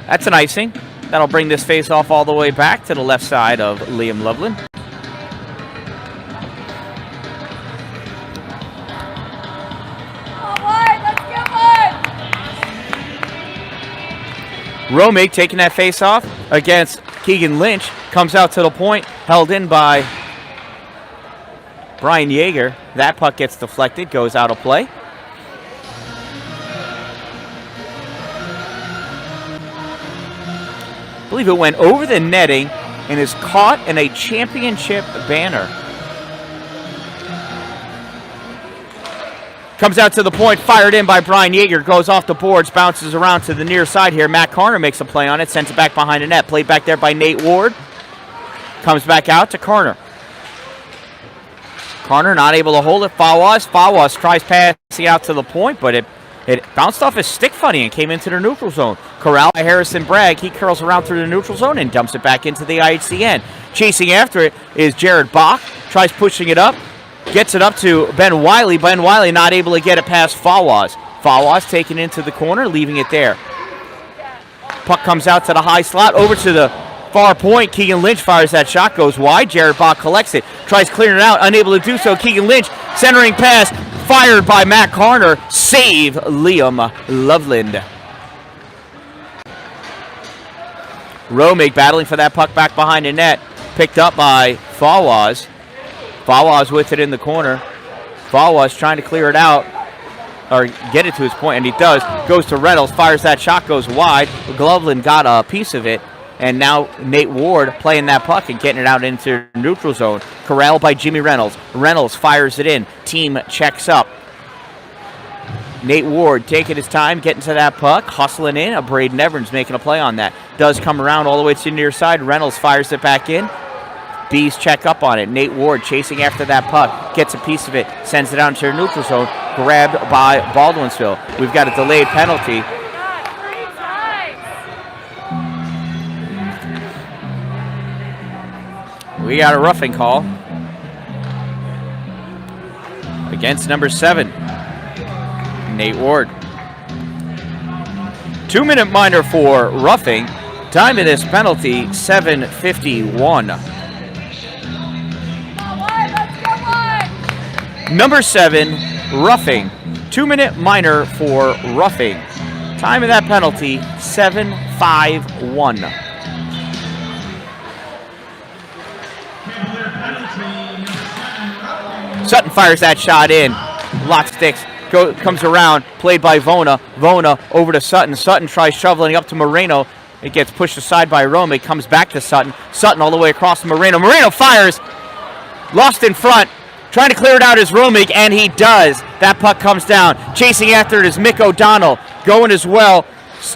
That's an icing. That'll bring this face-off all the way back to the left side of Liam Loveland. Romig taking that face-off against Keegan Lynch. Comes out to the point, held in by Brian Yeager. That puck gets deflected, goes out of play. I believe it went over the netting and is caught in a championship banner. Comes out to the point, fired in by Brian Yeager, goes off the boards, bounces around to the near side here. Matt Carner makes a play on it, sends it back behind the net. Played back there by Nate Ward. Comes back out to Carner. Carner not able to hold it. Fawas tries passing out to the point, but it bounced off his stick funny and came into the neutral zone. Corral by Harrison Bragg. He curls around through the neutral zone and dumps it back into the IHC end. Chasing after it is Jared Bach. Tries pushing it up. Gets it up to Ben Wiley. Ben Wiley not able to get it past Fawas. Fawas taking it into the corner, leaving it there. Puck comes out to the high slot, over to the far point. Keegan Lynch fires that shot, goes wide. Jared Bach collects it, tries clearing it out, unable to do so. Keegan Lynch, centering pass, fired by Matt Carner. Save Liam Loveland. Romig battling for that puck back behind the net. Picked up by Fawas. Fawas with it in the corner. Fawas trying to clear it out, or get it to his point, and he does. Goes to Reynolds, fires that shot, goes wide. Gloveland got a piece of it, and now Nate Ward playing that puck and getting it out into neutral zone. Corral by Jimmy Reynolds. Reynolds fires it in. Team checks up. Nate Ward taking his time, getting to that puck, hustling in. Braden Evans making a play on that. Does come around all the way to the near side. Reynolds fires it back in. Bees check up on it. Nate Ward chasing after that puck. Gets a piece of it. Sends it out into the neutral zone. Grabbed by Baldwinsville. We've got a delayed penalty. We got a roughing call against number 7, Nate Ward. 2-minute minor for roughing. Time of this penalty, 7:51. Number 7, roughing. 2-minute minor for roughing. Time of that penalty, 7:51. Sutton fires that shot in. Lock sticks. Comes around. Played by Vona. Vona over to Sutton. Sutton tries shoveling up to Moreno. It gets pushed aside by Rome. It comes back to Sutton. Sutton all the way across to Moreno. Moreno fires. Lost in front. Trying to clear it out is Romig, and he does. That puck comes down. Chasing after it is Mick O'Donnell. Going as well,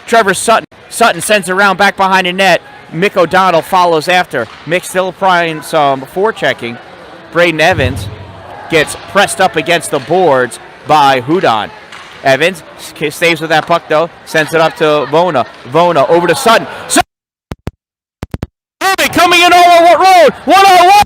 Trevor Sutton. Sutton sends it around back behind the net. Mick O'Donnell follows after. Mick still applying some forechecking. Braden Evans gets pressed up against the boards by Hudon. Evans stays with that puck, though. Sends it up to Vona. Vona over to Sutton. Romig coming in all over road. 1-on-1.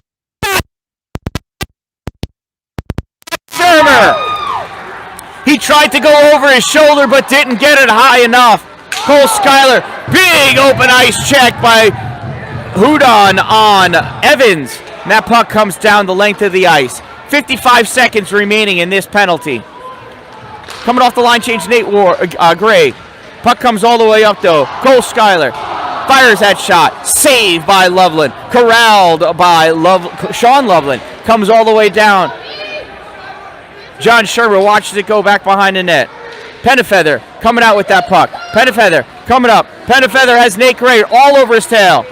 He tried to go over his shoulder but didn't get it high enough. Cole Schuyler, big open ice check by Hudon on Evans. And that puck comes down the length of the ice. 55 seconds remaining in this penalty. Coming off the line change, Nate Gray. Puck comes all the way up though. Cole Schuyler fires that shot. Saved by Loveland. Corralled by Sean Loveland. Comes all the way down. John Sherber watches it go back behind the net. Pennefeather coming out with that puck. Pennefeather coming up. Pennefeather has Nate Gray all over his tail.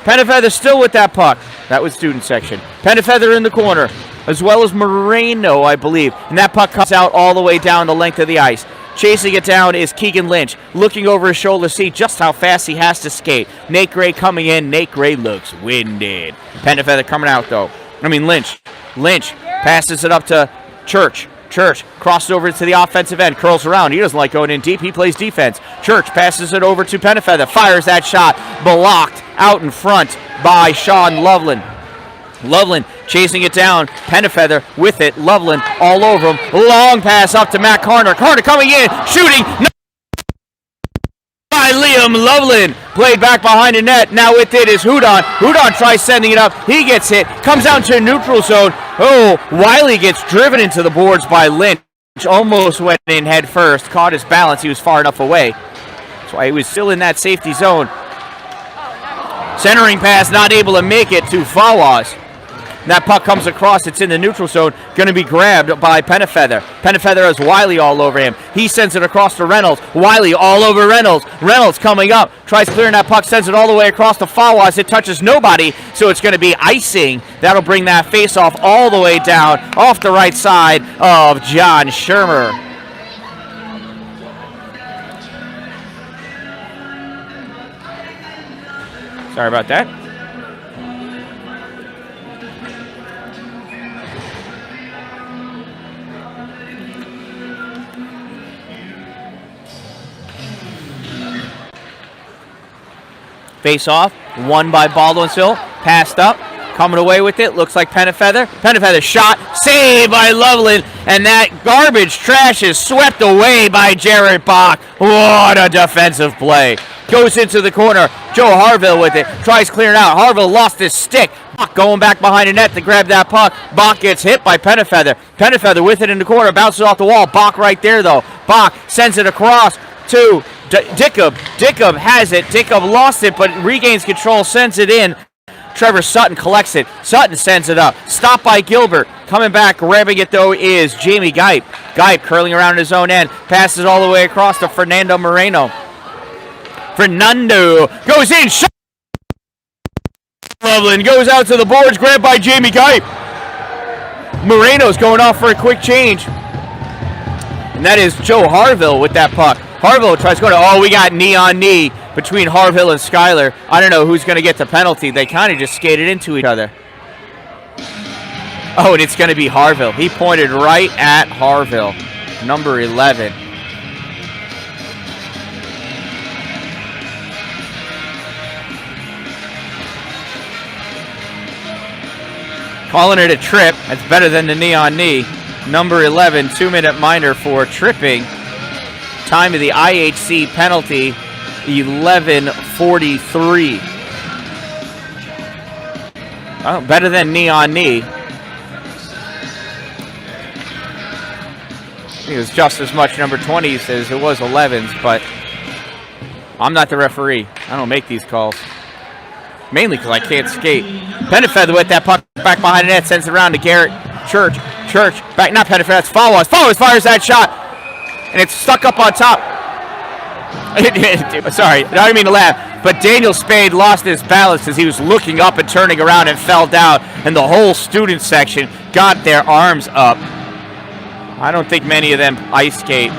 Pennefeather still with that puck. That was student section. Pennefeather in the corner, as well as Moreno, I believe. And that puck comes out all the way down the length of the ice. Chasing it down is Keegan Lynch, looking over his shoulder to see just how fast he has to skate. Nate Gray coming in. Nate Gray looks winded. Pennefeather coming out, though. Lynch. Lynch passes it up to Church. Church crosses over to the offensive end, curls around. He doesn't like going in deep. He plays defense. Church passes it over to Pennefeather. Fires that shot. Blocked out in front by Sean Loveland. Loveland chasing it down. Pennefeather with it. Loveland all over him. Long pass up to Matt Carner. Carner coming in. Shooting. By Liam Loveland. Played back behind the net. Now with it is Hudon. Hudon tries sending it up. He gets hit. Comes out to neutral zone. Oh, Wiley gets driven into the boards by Lynch. Almost went in head first. Caught his balance. He was far enough away. That's why he was still in that safety zone. Centering pass, not able to make it to Fawas. That puck comes across. It's in the neutral zone. Going to be grabbed by Penafeather. Penafeather has Wiley all over him. He sends it across to Reynolds. Wiley all over Reynolds. Reynolds coming up. Tries clearing that puck. Sends it all the way across to Fawas. It touches nobody. So it's going to be icing. That'll bring that face-off all the way down off the right side of John Shermer. Sorry about that. Face off, won by Baldwinsville, passed up, coming away with it, looks like Penafeather. Penafeather shot, saved by Loveland, and that garbage trash is swept away by Jared Bach. What a defensive play. Goes into the corner, Joe Harville with it, tries clearing out. Harville lost his stick. Bach going back behind the net to grab that puck. Bach gets hit by Penafeather. Penafeather with it in the corner, bounces off the wall. Bach right there though. Bach sends it across to Dickup. Dickup has it. Dickup lost it, but regains control, sends it in. Trevor Sutton collects it. Sutton sends it up. Stopped by Gilbert. Coming back, grabbing it though is Jamie Gipe. Gipe curling around his own end. Passes all the way across to Fernando Moreno. Fernando goes in. Shot. Loveland goes out to the boards. Grabbed by Jamie Gipe. Moreno's going off for a quick change. And that is Joe Harville with that puck. Harville tries to go to, oh, we got knee on knee between Harville and Schuyler. I don't know who's going to get the penalty. They kind of just skated into each other. Oh, and it's going to be Harville. He pointed right at Harville, number 11. Calling it a trip. That's better than the knee on knee. Number 11, 2-minute minor for tripping. Time of the IHC penalty, 11:43. Oh, better than knee on knee. It was just as much number 20s as it was 11s, but I'm not the referee. I don't make these calls. Mainly because I can't skate. Penafeather with that puck back behind the net, sends it around to Garrett Church. Church, back, not Penafeather, that's Fawas. Fawas fires that shot, and it's stuck up on top. Sorry, I didn't mean to laugh, but Daniel Spade lost his balance as he was looking up and turning around and fell down, and the whole student section got their arms up. I don't think many of them ice skate.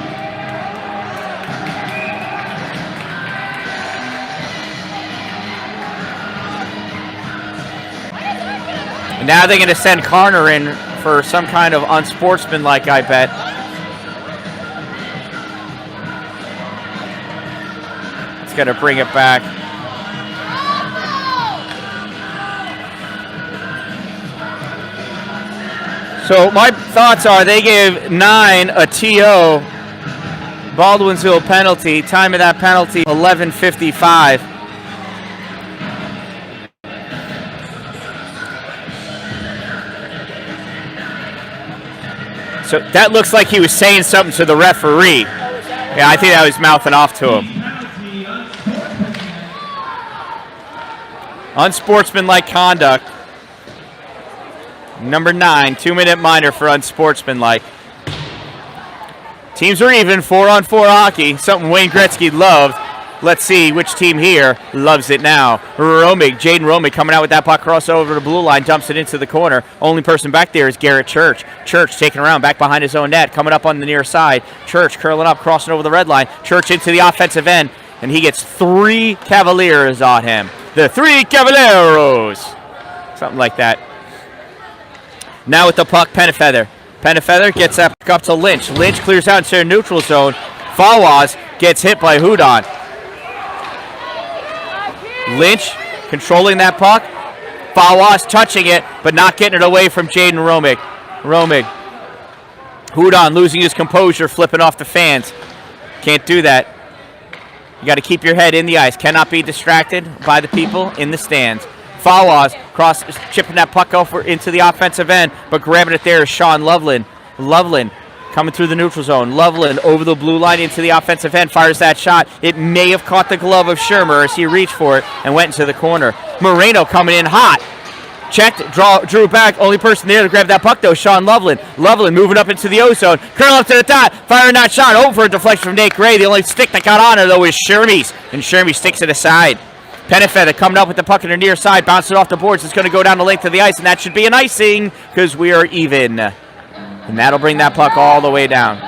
And now they're going to send Carner in for some kind of unsportsmanlike, I bet. It's going to bring it back. So my thoughts are they gave 9 a TO. Baldwinsville penalty. Time of that penalty, 11:55. So that looks like he was saying something to the referee. Yeah, I think that was mouthing off to him. Unsportsmanlike conduct. Number 9, 2-minute minor for unsportsmanlike. Teams are even, 4-on-4 hockey, something Wayne Gretzky loved. Let's see which team here loves it now. Jaden Romig coming out with that puck, cross over the blue line, dumps it into the corner. Only person back there is Garrett Church. Church taking around back behind his own net, coming up on the near side. Church curling up, crossing over the red line. Church into the offensive end, and he gets 3 Cavaliers on him. The 3 Cavaleros. Something like that. Now with the puck, Penafeather. Penafeather gets that puck up to Lynch. Lynch clears out into the neutral zone. Fawas gets hit by Hudon. Lynch controlling that puck. Fawas touching it, but not getting it away from Jaden Romig. Hudon losing his composure, flipping off the fans. Can't do that. You got to keep your head in the ice. Cannot be distracted by the people in the stands. Fawas chipping that puck over into the offensive end, but grabbing it there is Sean Loveland. Loveland coming through the neutral zone. Loveland over the blue line into the offensive end, fires that shot. It may have caught the glove of Shermer as he reached for it and went into the corner. Moreno coming in hot. Checked, drew back. Only person there to grab that puck, though, Sean Loveland. Loveland moving up into the O-zone. Curl up to the dot. Firing that shot over a deflection from Nate Gray. The only stick that got on her, though, is Shermy's. And Shermy sticks it aside. Penefeather coming up with the puck in her near side. Bouncing off the boards. It's going to go down the length of the ice, and that should be an icing because we are even. And that'll bring that puck all the way down.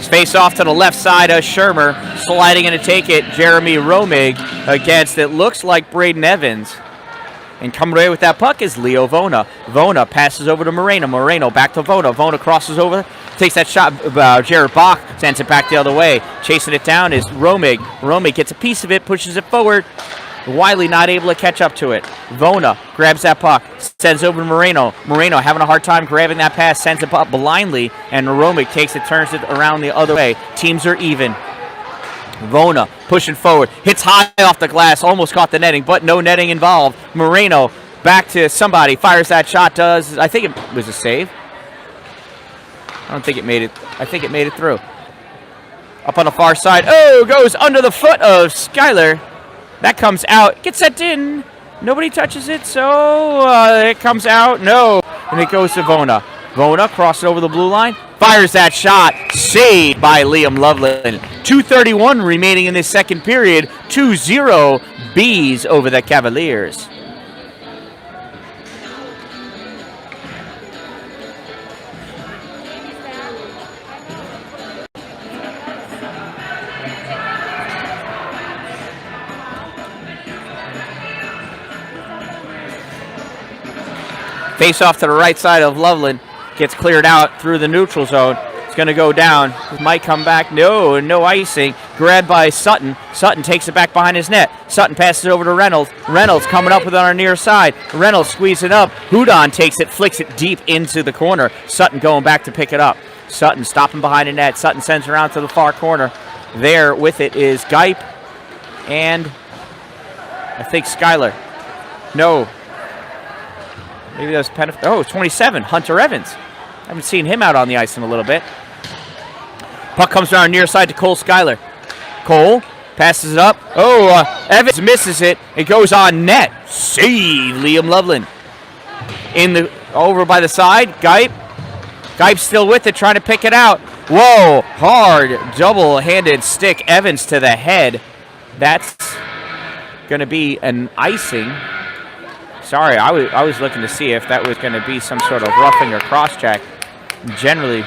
Face off to the left side of Shermer, sliding in to take it, Jeremy Romig against, it looks like Braden Evans. And coming away with that puck is Leo Vona. Vona passes over to Moreno. Moreno back to Vona. Vona crosses over, takes that shot. Jared Bach sends it back the other way. Chasing it down is Romig. Romig gets a piece of it, pushes it forward. Wiley not able to catch up to it. Vona grabs that puck, sends over to Moreno. Moreno having a hard time grabbing that pass, sends it up blindly, and Romig takes it, turns it around the other way. Teams are even. Vona pushing forward, hits high off the glass, almost caught the netting, but no netting involved. Moreno back to somebody, fires that shot, does, I think it was a save. I don't think it made it, I think it made it through. Up on the far side, oh, goes under the foot of Skyler. That comes out, gets sent in, nobody touches it, so it comes out, no, and it goes to Vona. Vona crosses over the blue line, fires that shot, saved by Liam Loveland. 2:31 remaining in this second period, 2-0 Bees over the Cavaliers. Face off to the right side of Loveland. Gets cleared out through the neutral zone. It's going to go down. Might come back. No icing. Grabbed by Sutton. Sutton takes it back behind his net. Sutton passes it over to Reynolds. Reynolds coming up with it on our near side. Reynolds squeezes it up. Hudon takes it, flicks it deep into the corner. Sutton going back to pick it up. Sutton stopping behind the net. Sutton sends it around to the far corner. There with it is Geip and I think Skyler. No. Maybe that was 27, Hunter Evans. I haven't seen him out on the ice in a little bit. Puck comes around near side to Cole Skyler. Cole passes it up. Evans misses it. It goes on net. Save, Liam Loveland. Over by the side, Geip. Geip's still with it, trying to pick it out. Whoa, hard, double-handed stick, Evans to the head. That's going to be an icing. Sorry, I was looking to see if that was going to be some sort of roughing or cross-check. Generally,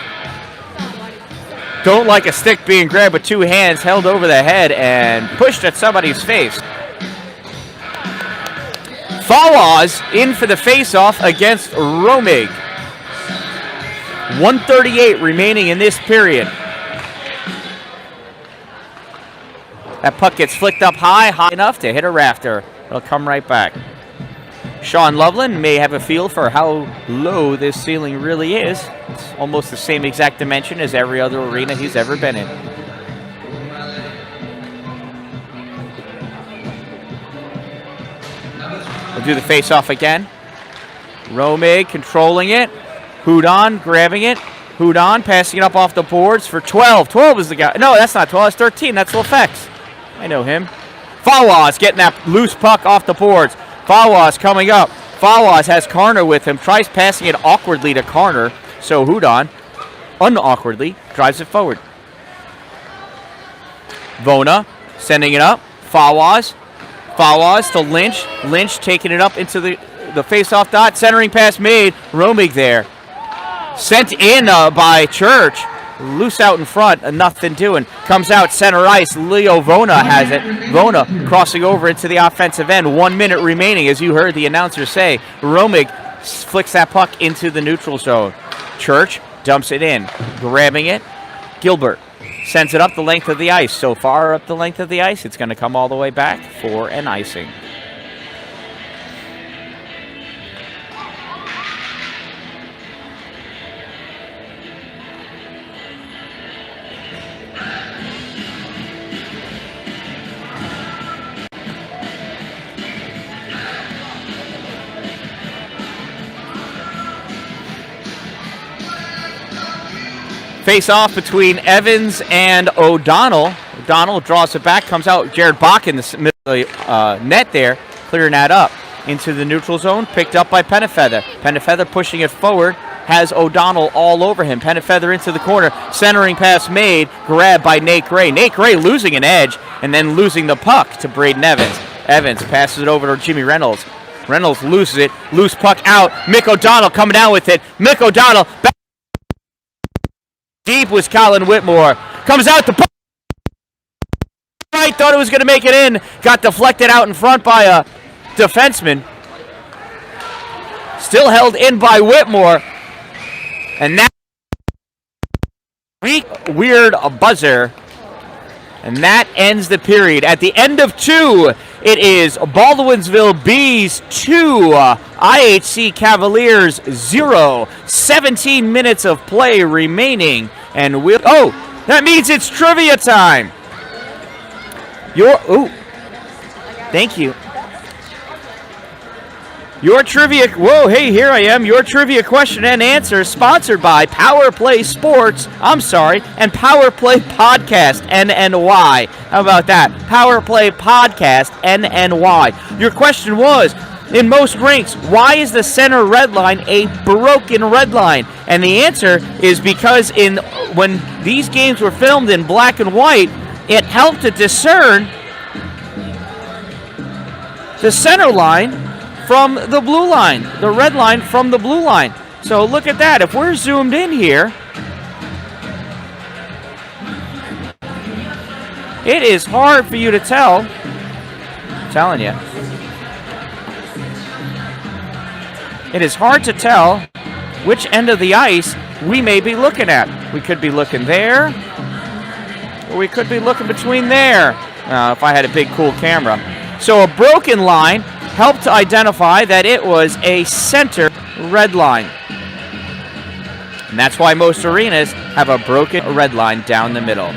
don't like a stick being grabbed with two hands, held over the head, and pushed at somebody's face. Fawaz in for the face-off against Romig. 1:38 remaining in this period. That puck gets flicked up high enough to hit a rafter. It'll come right back. Sean Loveland may have a feel for how low this ceiling really is. It's almost the same exact dimension as every other arena he's ever been in. We'll do the face-off again. Romig controlling it. Hudon grabbing it. Hudon passing it up off the boards for 12. 12 is the guy. No, that's not 12. That's 13. That's LaFex. I know him. Fawaz getting that loose puck off the boards. Fawaz coming up. Fawaz has Karner with him. Tries passing it awkwardly to Karner. So Hudon, unawkwardly, drives it forward. Vona sending it up. Fawaz. Fawaz to Lynch. Lynch taking it up into the face-off dot. Centering pass made. Romig there. Sent in by Church. Loose out in front, nothing doing. Comes out center ice. Leo Vona has it. Vona crossing over into the offensive end. 1 minute remaining, as you heard the announcer say. Romig flicks that puck into the neutral zone. Church dumps it in, grabbing it. Gilbert sends it up the length of the ice. So far up the length of the ice, it's going to come all the way back for an icing. Face-off between Evans and O'Donnell. O'Donnell draws it back, comes out. Jared Bach in the middle of the net there, clearing that up. Into the neutral zone, picked up by Pennyfeather. Pennyfeather pushing it forward, has O'Donnell all over him. Pennyfeather into the corner, centering pass made, grabbed by Nate Gray. Nate Gray losing an edge and then losing the puck to Braden Evans. Evans passes it over to Jimmy Reynolds. Reynolds loses it, loose puck out. Mick O'Donnell coming down with it. Mick O'Donnell back deep was Colin Whitmore. Comes out the puck. Right, thought it was going to make it in. Got deflected out in front by a defenseman. Still held in by Whitmore. And that weird buzzer. And that ends the period. At the end of 2, it is Baldwinsville Bees 2, IHC Cavaliers 0. 17 minutes of play remaining. And that means it's trivia time. Thank you. Your trivia, here I am. Your trivia question and answer sponsored by Power Play Sports, and Power Play Podcast, NNY. How about that? Power Play Podcast, NNY. Your question was, in most rinks, why is the center red line a broken red line? And the answer is because when these games were filmed in black and white, it helped to discern the center line from the blue line, the red line from the blue line. So look at that. If we're zoomed in here, it is hard for you to tell. I'm telling you. It is hard to tell which end of the ice we may be looking at. We could be looking there, or we could be looking between there, if I had a big, cool camera. So a broken line helped to identify that it was a center red line. And that's why most arenas have a broken red line down the middle.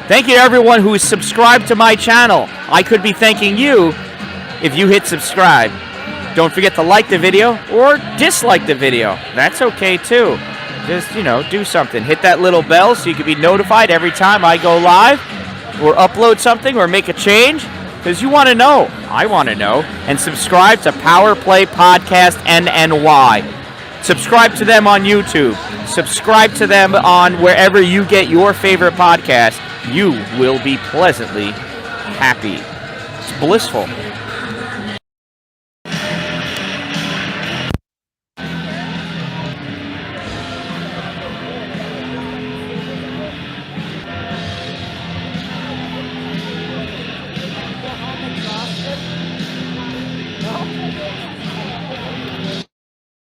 Thank you to everyone who is subscribed to my channel. I could be thanking you if you hit subscribe. Don't forget to like the video or dislike the video. That's okay too. Just, do something. Hit that little bell so you can be notified every time I go live or upload something or make a change. Because you want to know. I want to know. And subscribe to Power Play Podcast NNY. Subscribe to them on YouTube. Subscribe to them on wherever you get your favorite podcast. You will be pleasantly happy. It's blissful.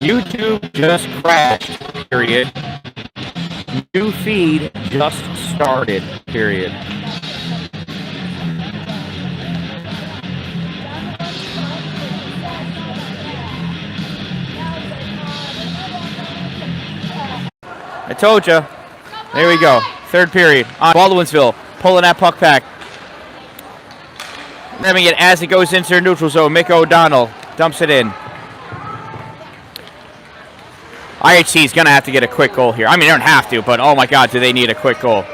YouTube just crashed, period. New feed just started, period. I told you. There we go. Third period. On Baldwinsville, pulling that puck back. Having it as it goes into their neutral zone. Mick O'Donnell dumps it in. IHC is going to have to get a quick goal here. I mean, they don't have to, but oh my God, do they need a quick goal.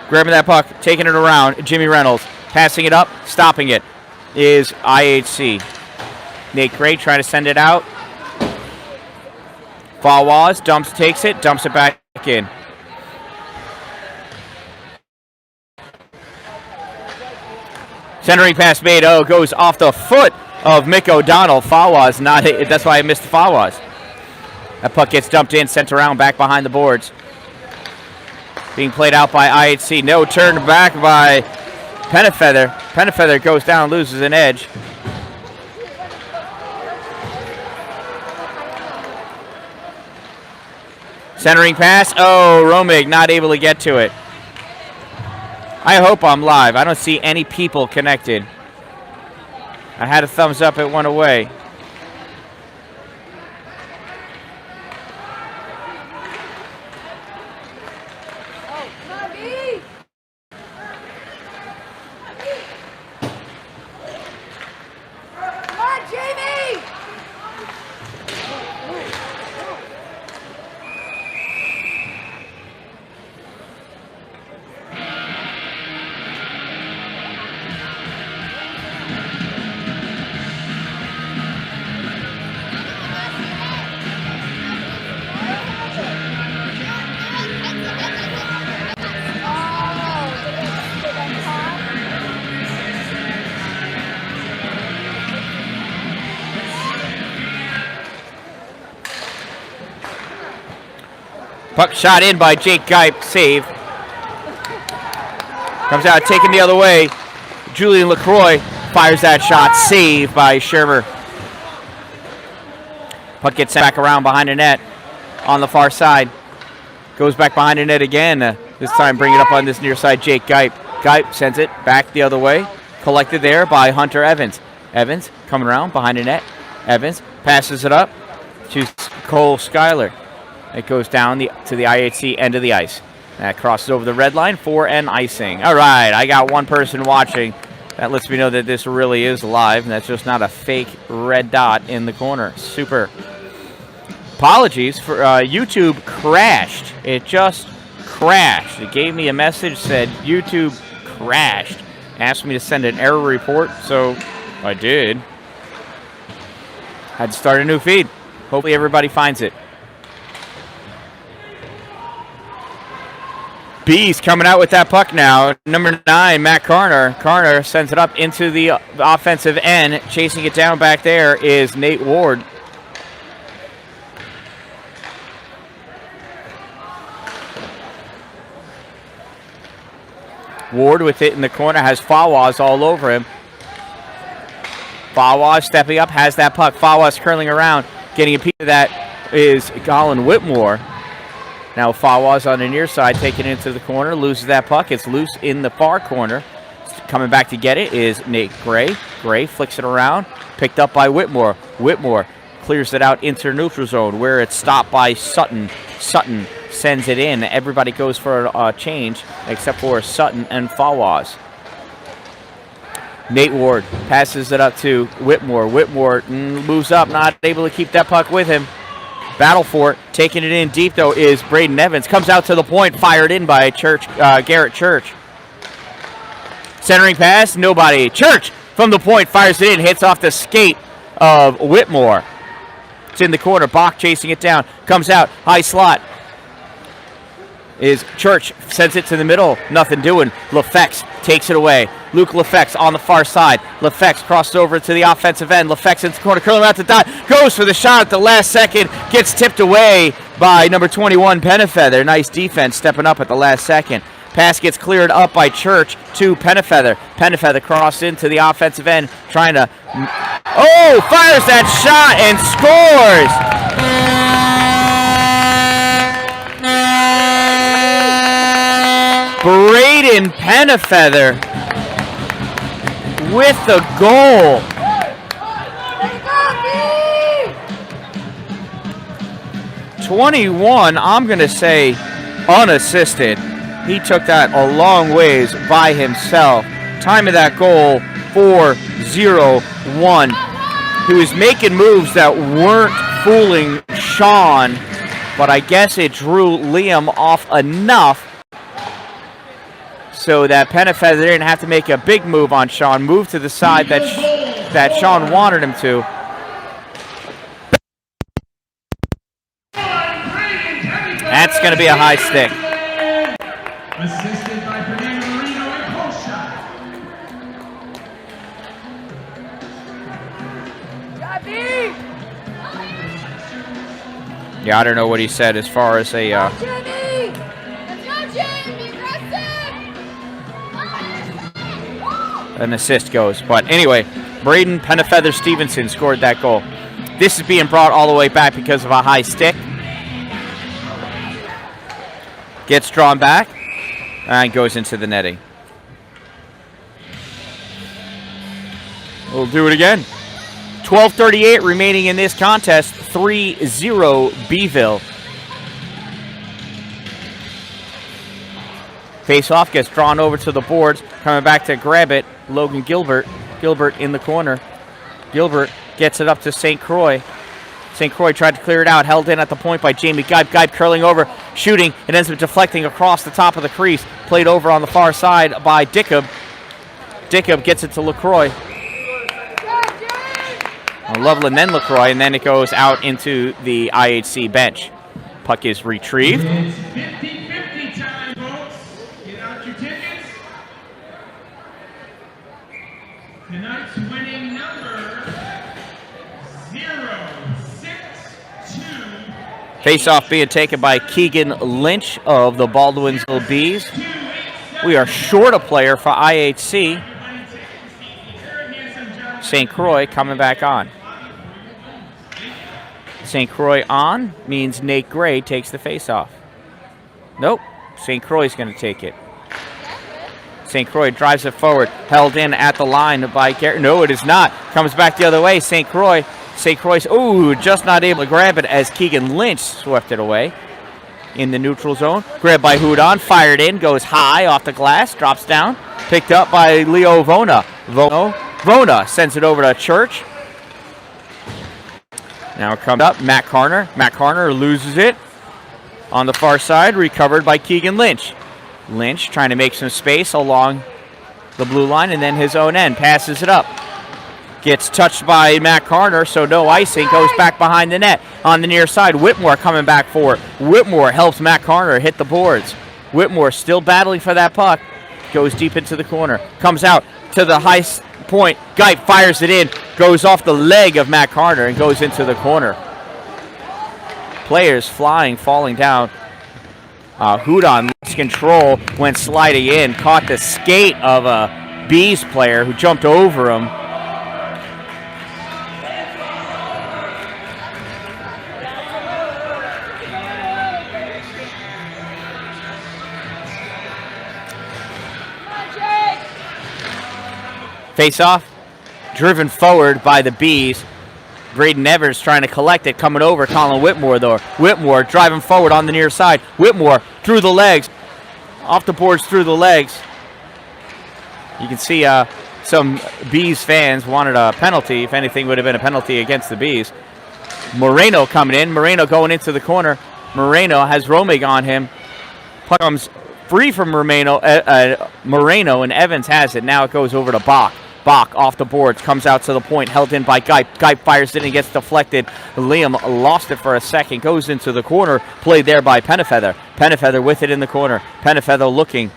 Grabbing that puck, taking it around, Jimmy Reynolds. Passing it up, stopping it is IHC. Nate Gray trying to send it out. Fawaz takes it, dumps it back in. Centering pass made, goes off the foot of Mick O'Donnell. Fawaz, that's why I missed the Fawaz. That puck gets dumped in, sent around back behind the boards. Being played out by IHC. No, turned back by Pennyfeather. Pennyfeather goes down, loses an edge. Centering pass. Romig not able to get to it. I hope I'm live. I don't see any people connected. I had a thumbs up, it went away. Puck shot in by Jake Geip. Save. Comes out, taken the other way. Julian LaCroix fires that shot. Save by Shermer. Puck gets sent back around behind the net on the far side. Goes back behind the net again. This time bring it up on this near side, Jake Geip. Geip sends it back the other way. Collected there by Hunter Evans. Evans coming around behind the net. Evans passes it up to Cole Schuyler. It goes down to the IHC end of the ice. That crosses over the red line for an icing. All right, I got one person watching. That lets me know that this really is live, and that's just not a fake red dot in the corner. Super. Apologies for YouTube crashed. It just crashed. It gave me a message, said YouTube crashed. Asked me to send an error report, so I did. Had to start a new feed. Hopefully everybody finds it. Bees coming out with that puck now. Number 9, Matt Carner. Carner sends it up into the offensive end. Chasing it down back there is Nate Ward. Ward with it in the corner, has Fawaz all over him. Fawaz stepping up, has that puck. Fawaz curling around, getting a piece of that is Colin Whitmore. Now Fawaz on the near side, taking it into the corner, loses that puck. It's loose in the far corner. Coming back to get it is Nate Gray. Gray flicks it around, picked up by Whitmore. Whitmore clears it out into neutral zone where it's stopped by Sutton. Sutton sends it in. Everybody goes for a change except for Sutton and Fawaz. Nate Ward passes it up to Whitmore. Whitmore moves up, not able to keep that puck with him. Battle for it. Taking it in deep, though, is Braden Evans. Comes out to the point, fired in by Garrett Church. Centering pass, nobody. Church from the point, fires it in, hits off the skate of Whitmore. It's in the corner. Bach chasing it down. Comes out, high slot. Is Church, sends it to the middle, nothing doing. LaFex takes it away. Luke LaFex on the far side. LaFex crosses over to the offensive end. LaFex into the corner, curling out the dot, goes for the shot at the last second, gets tipped away by number 21, Pennefeather. Nice defense, stepping up at the last second. Pass gets cleared up by Church to Pennefeather. Pennefeather crosses into the offensive end, trying to... Oh, fires that shot and scores! Braden Pennefeather with the goal. 21, I'm going to say unassisted. He took that a long ways by himself. Time of that goal, 4-0-1. He was making moves that weren't fooling Sean, but I guess it drew Liam off enough so that Pennefeather didn't have to make a big move on Sean, move to the side that Sean wanted him to. That's going to be a high stick. Assisted by Fernando Marino and post shot. Yeah, I don't know what he said as far as a... an assist goes. But anyway, Braden Pennefeather Stevenson scored that goal. This is being brought all the way back because of a high stick. Gets drawn back and goes into the netting. We'll do it again. 12:38 remaining in this contest. 3-0 Beeville. Face-off gets drawn over to the boards. Coming back to grab it, Logan Gilbert. Gilbert in the corner. Gilbert gets it up to St. Croix. St. Croix tried to clear it out, held in at the point by Jamie Geip. Geip curling over, shooting. It ends up deflecting across the top of the crease. Played over on the far side by Dickup. Dickup gets it to LaCroix. Loveland, then LaCroix, and then it goes out into the IHC bench. Puck is retrieved. It's 50-50 time, folks. Get out your tickets. Tonight's winning number 062. Face-off being taken by Keegan Lynch of the Baldwinsville Bees. We are short a player for IHC. St. Croix coming back on. St. Croix on means Nate Gray takes the face-off. Nope, St. Croix's going to take it. St. Croix drives it forward, held in at the line by Garrett. No, it is not. Comes back the other way. St. Croix. St. Croix, ooh, just not able to grab it as Keegan Lynch swept it away in the neutral zone. Grabbed by Hudon, fired in, goes high off the glass, drops down. Picked up by Leo Vona. Vona sends it over to Church. Now it comes up, Matt Carner. Matt Carner loses it on the far side, recovered by Keegan Lynch. Lynch trying to make some space along the blue line, and then his own end passes it up. Gets touched by Matt Carner, so no icing. Goes back behind the net on the near side. Whitmore coming back for it. Whitmore helps Matt Carner hit the boards. Whitmore still battling for that puck. Goes deep into the corner. Comes out to the high point. Geip fires it in. Goes off the leg of Matt Carner and goes into the corner. Players flying, falling down. Hudon lost control, went sliding in, caught the skate of a Bees player who jumped over him. Face off, driven forward by the Bees. Braden Evers trying to collect it, coming over. Colin Whitmore, though. Whitmore driving forward on the near side. Whitmore through the legs. Off the boards through the legs. You can see some Bees fans wanted a penalty. If anything, would have been a penalty against the Bees. Moreno coming in. Moreno going into the corner. Moreno has Romig on him. Puck comes free from Moreno, and Evans has it. Now it goes over to Bach. Bach off the boards, comes out to the point, held in by Geip. Geip fires it and gets deflected. Liam lost it for a second, goes into the corner, played there by Pennefeather. Pennefeather with it in the corner. Pennefeather looking,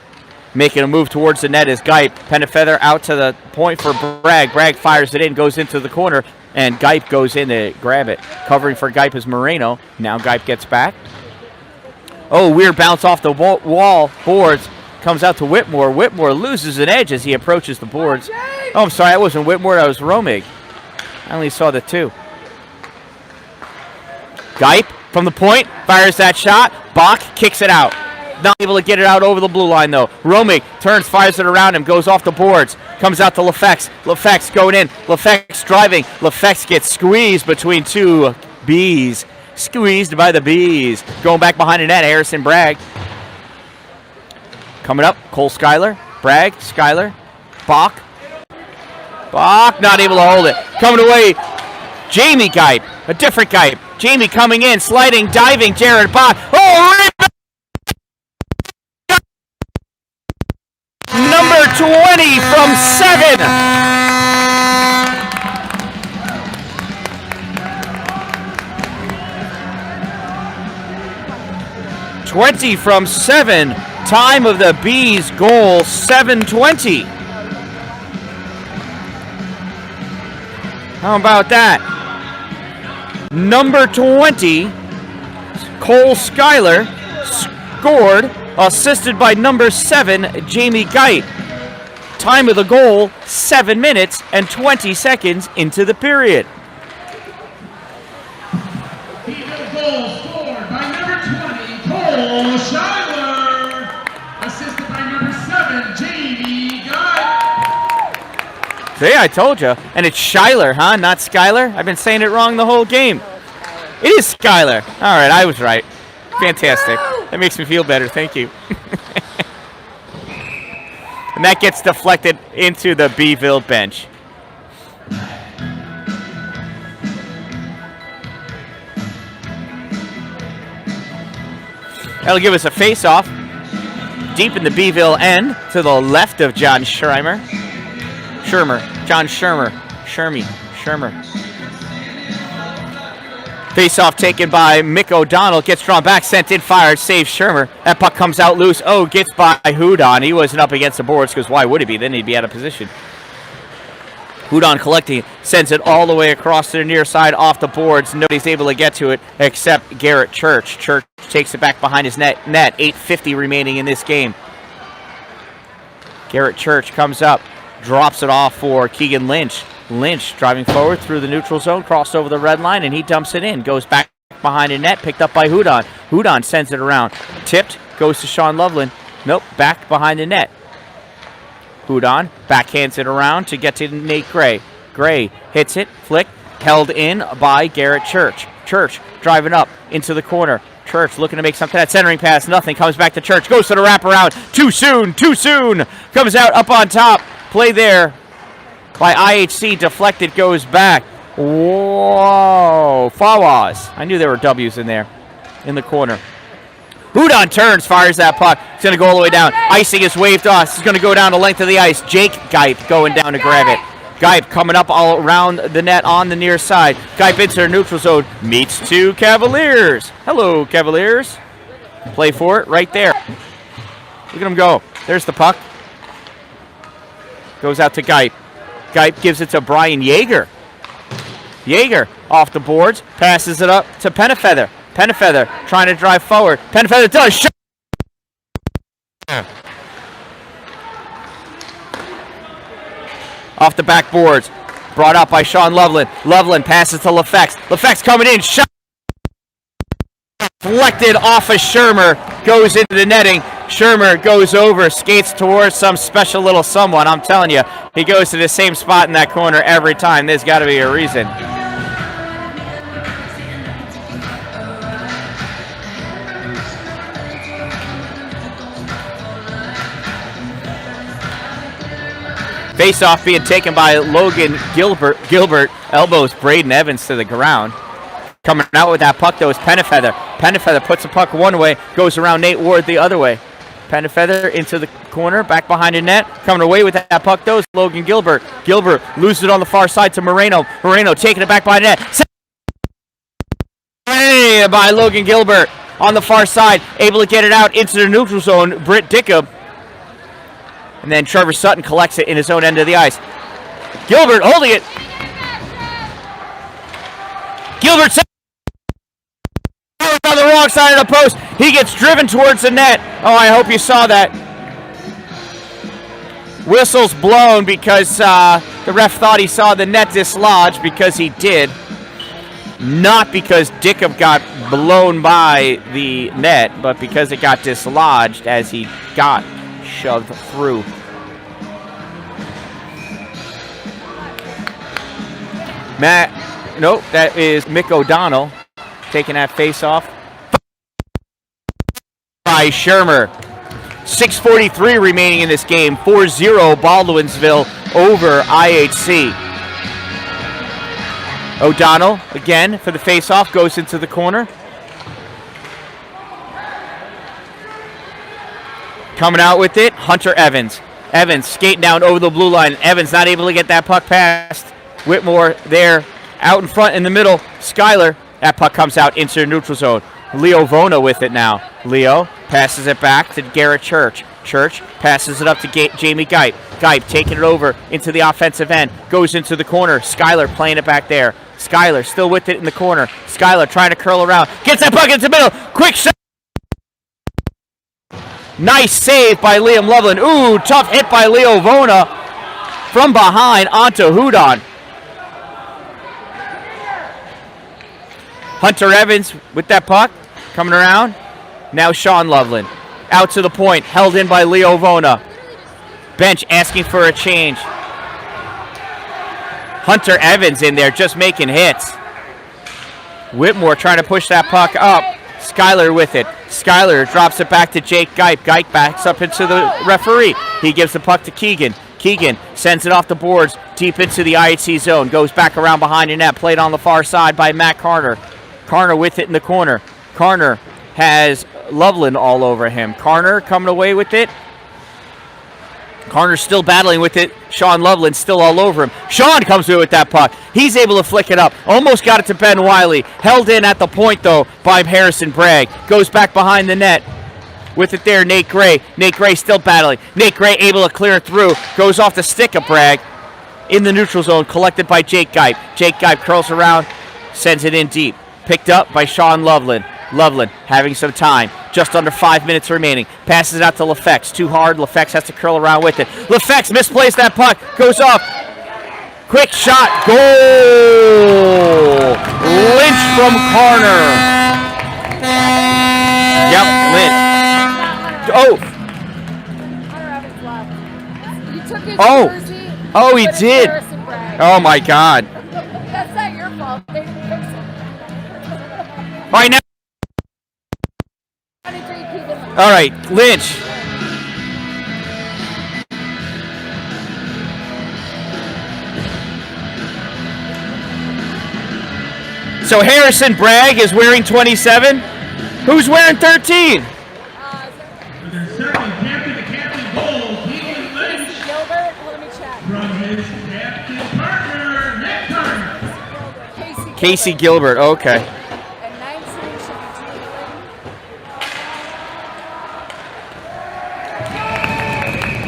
making a move towards the net is Geip. Pennefeather out to the point for Bragg. Bragg fires it in, goes into the corner, and Geip goes in to grab it. Covering for Geip is Moreno. Now Geip gets back. Oh, weird bounce off the wall, boards. Comes out to Whitmore. Whitmore loses an edge as he approaches the boards. Oh, I'm sorry, that wasn't Whitmore, that was Romig. I only saw the two. Geip from the point, fires that shot. Bach kicks it out. Not able to get it out over the blue line, though. Romig turns, fires it around him, goes off the boards. Comes out to Lefex. Lefex going in. Lefex driving. Lefex gets squeezed between two Bees. Squeezed by the Bees. Going back behind the net, Harrison Bragg. Coming up, Cole Schuyler, Bragg, Schuyler, Bach. Bach not able to hold it. Coming away, Jamie Geip, a different Geip. Jamie coming in, sliding, diving, Jared Bach. Oh, number 20 from 7. 20 from 7. Time of the Bees goal, 7:20. How about that? Number 20, Cole Schuyler, scored, assisted by number 7, Jamie Geip. Time of the goal, 7 minutes and 20 seconds into the period. Goal scored by number 20, Cole Schuyler. Assisted by number 7, Jamie Geip. See, I told you. And it's Schuyler, huh? Not Schuyler? I've been saying it wrong the whole game. It is Schuyler. All right, I was right. Fantastic. That makes me feel better. Thank you. And that gets deflected into the Beeville bench. That'll give us a face-off deep in the Beeville end to the left of John Schirmer. John Schirmer. Face-off taken by Mick O'Donnell. Gets drawn back, sent in, fired, saves Schirmer. That puck comes out loose. Oh, gets by Hudon. He wasn't up against the boards because why would he be? Then he'd be out of position. Houdon collecting, sends it all the way across to the near side off the boards. Nobody's able to get to it except Garrett Church. Church takes it back behind his net. 8:50 remaining in this game. Garrett Church comes up, drops it off for Keegan Lynch. Lynch driving forward through the neutral zone, crossed over the red line, and he dumps it in. Goes back behind the net, picked up by Houdon. Houdon sends it around. Tipped, goes to Sean Loveland. Nope, back behind the net. Houdon backhands it around to get to Nate Gray. Gray hits it, flick, held in by Garrett Church. Church driving up into the corner. Church looking to make something. That centering pass, nothing. Comes back to Church. Goes to the wraparound. Too soon. Comes out up on top. Play there by IHC. Deflected, goes back. Whoa. Fawaz. I knew there were W's in there in the corner. Houdon turns, fires that puck. It's going to go all the way down. Icing is waved off. It's going to go down the length of the ice. Jake Geip going down to grab it. Geip coming up all around the net on the near side. Geip into the neutral zone. Meets two Cavaliers. Hello, Cavaliers. Play for it right there. Look at him go. There's the puck. Goes out to Geip. Geip gives it to Brian Yeager. Yeager off the boards. Passes it up to Pennefeather. Pennefeather trying to drive forward. Pennefeather does. Shot. Off the backboards. Brought up by Sean Loveland. Loveland passes to LaFex. LaFex coming in. Shot. Deflected off of Shermer. Goes into the netting. Shermer goes over. Skates towards some special little someone. I'm telling you, he goes to the same spot in that corner every time. There's got to be a reason. Face-off being taken by Logan Gilbert. Gilbert elbows Braden Evans to the ground. Coming out with that puck, though, is Pennefeather. Pennefeather puts the puck one way, goes around Nate Ward the other way. Pennefeather into the corner, back behind the net. Coming away with that puck, though, is Logan Gilbert. Gilbert loses it on the far side to Moreno. Moreno taking it back behind the net. By Logan Gilbert on the far side, able to get it out into the neutral zone. Britt Dickup. And then Trevor Sutton collects it in his own end of the ice. Gilbert holding it. Gilbert on the wrong side of the post. He gets driven towards the net. Oh, I hope you saw that. Whistle's blown because the ref thought he saw the net dislodge, because he did. Not because Dickup got blown by the net, but because it got dislodged as he got shoved through. Nope, that is Mick O'Donnell taking that face off by Shermer. 6:43 remaining in this game. 4-0 Baldwinsville over IHC. O'Donnell again for the face off, goes into the corner. Coming out with it, Hunter Evans. Evans skating down over the blue line. Evans not able to get that puck past. Whitmore there, out in front in the middle. Skyler, that puck comes out into the neutral zone. Leo Vona with it now. Leo passes it back to Garrett Church. Church passes it up to Jamie Geip. Geip taking it over into the offensive end. Goes into the corner. Skyler playing it back there. Skyler still with it in the corner. Skyler trying to curl around. Gets that puck into the middle. Quick shot. Nice save by Liam Loveland. Ooh, tough hit by Leo Vona from behind onto Houdon. Hunter Evans with that puck coming around. Now Sean Loveland. Out to the point. Held in by Leo Vona. Bench asking for a change. Hunter Evans in there just making hits. Whitmore trying to push that puck up. Skyler with it. Skyler drops it back to Jake Geip. Geip backs up into the referee. He gives the puck to Keegan. Keegan sends it off the boards deep into the IHC zone. Goes back around behind the net. Played on the far side by Matt Carter. Carter with it in the corner. Carter has Loveland all over him. Carter coming away with it. Carter still battling with it. Sean Loveland still all over him. Sean comes through with that puck. He's able to flick it up. Almost got it to Ben Wiley. Held in at the point, though, by Harrison Bragg. Goes back behind the net. With it there, Nate Gray. Nate Gray still battling. Nate Gray able to clear it through. Goes off the stick of Bragg. in the neutral zone, collected by Jake Geip. Jake Geip curls around, sends it in deep. Picked up by Sean Loveland. Loveland having some time. Just under 5 minutes remaining. Passes it out to LaFex. Too hard. LaFex has to curl around with it. LaFex misplays that puck. Goes off. Quick shot. Goal! Lynch from corner. Yep, Lynch. Oh, he did. Oh, my God. That's not your fault. They didn't fix it. All right, now. All right, Lynch. So Harrison Bragg is wearing 27. Who's wearing 13? Casey Gilbert, okay. And 19 should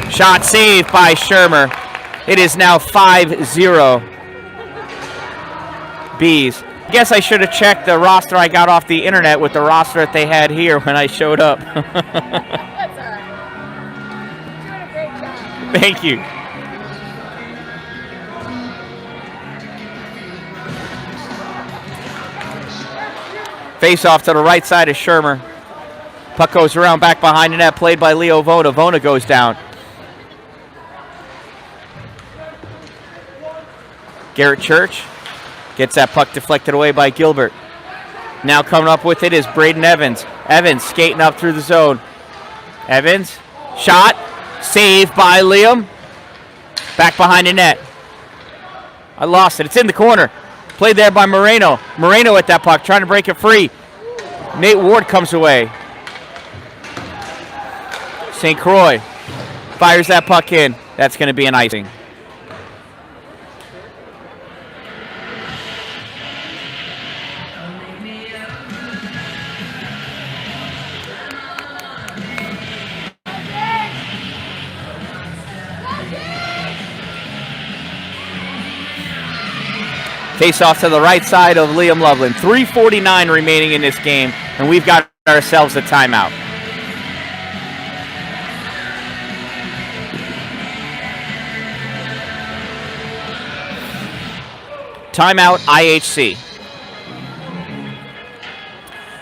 be Shot saved by Shermer. It is now 5-0. Bees. I guess I should have checked the roster I got off the internet with the roster that they had here when I showed up. That's all right. You're doing a great job. Thank you. Face off to the right side of Shermer. Puck goes around back behind the net, played by Leo Vona. Vona goes down. Garrett Church gets that puck deflected away by Gilbert. Now coming up with it is Braden Evans. Evans skating up through the zone. Evans, shot, saved by Liam. Back behind the net. I lost it. It's in the corner. Played there by Moreno. Moreno at that puck, trying to break it free. Nate Ward comes away. St. Croix fires that puck in. That's going to be an icing. Face off to the right side of Liam Loveland. 3:49 remaining in this game, and we've got ourselves a timeout. Timeout IHC.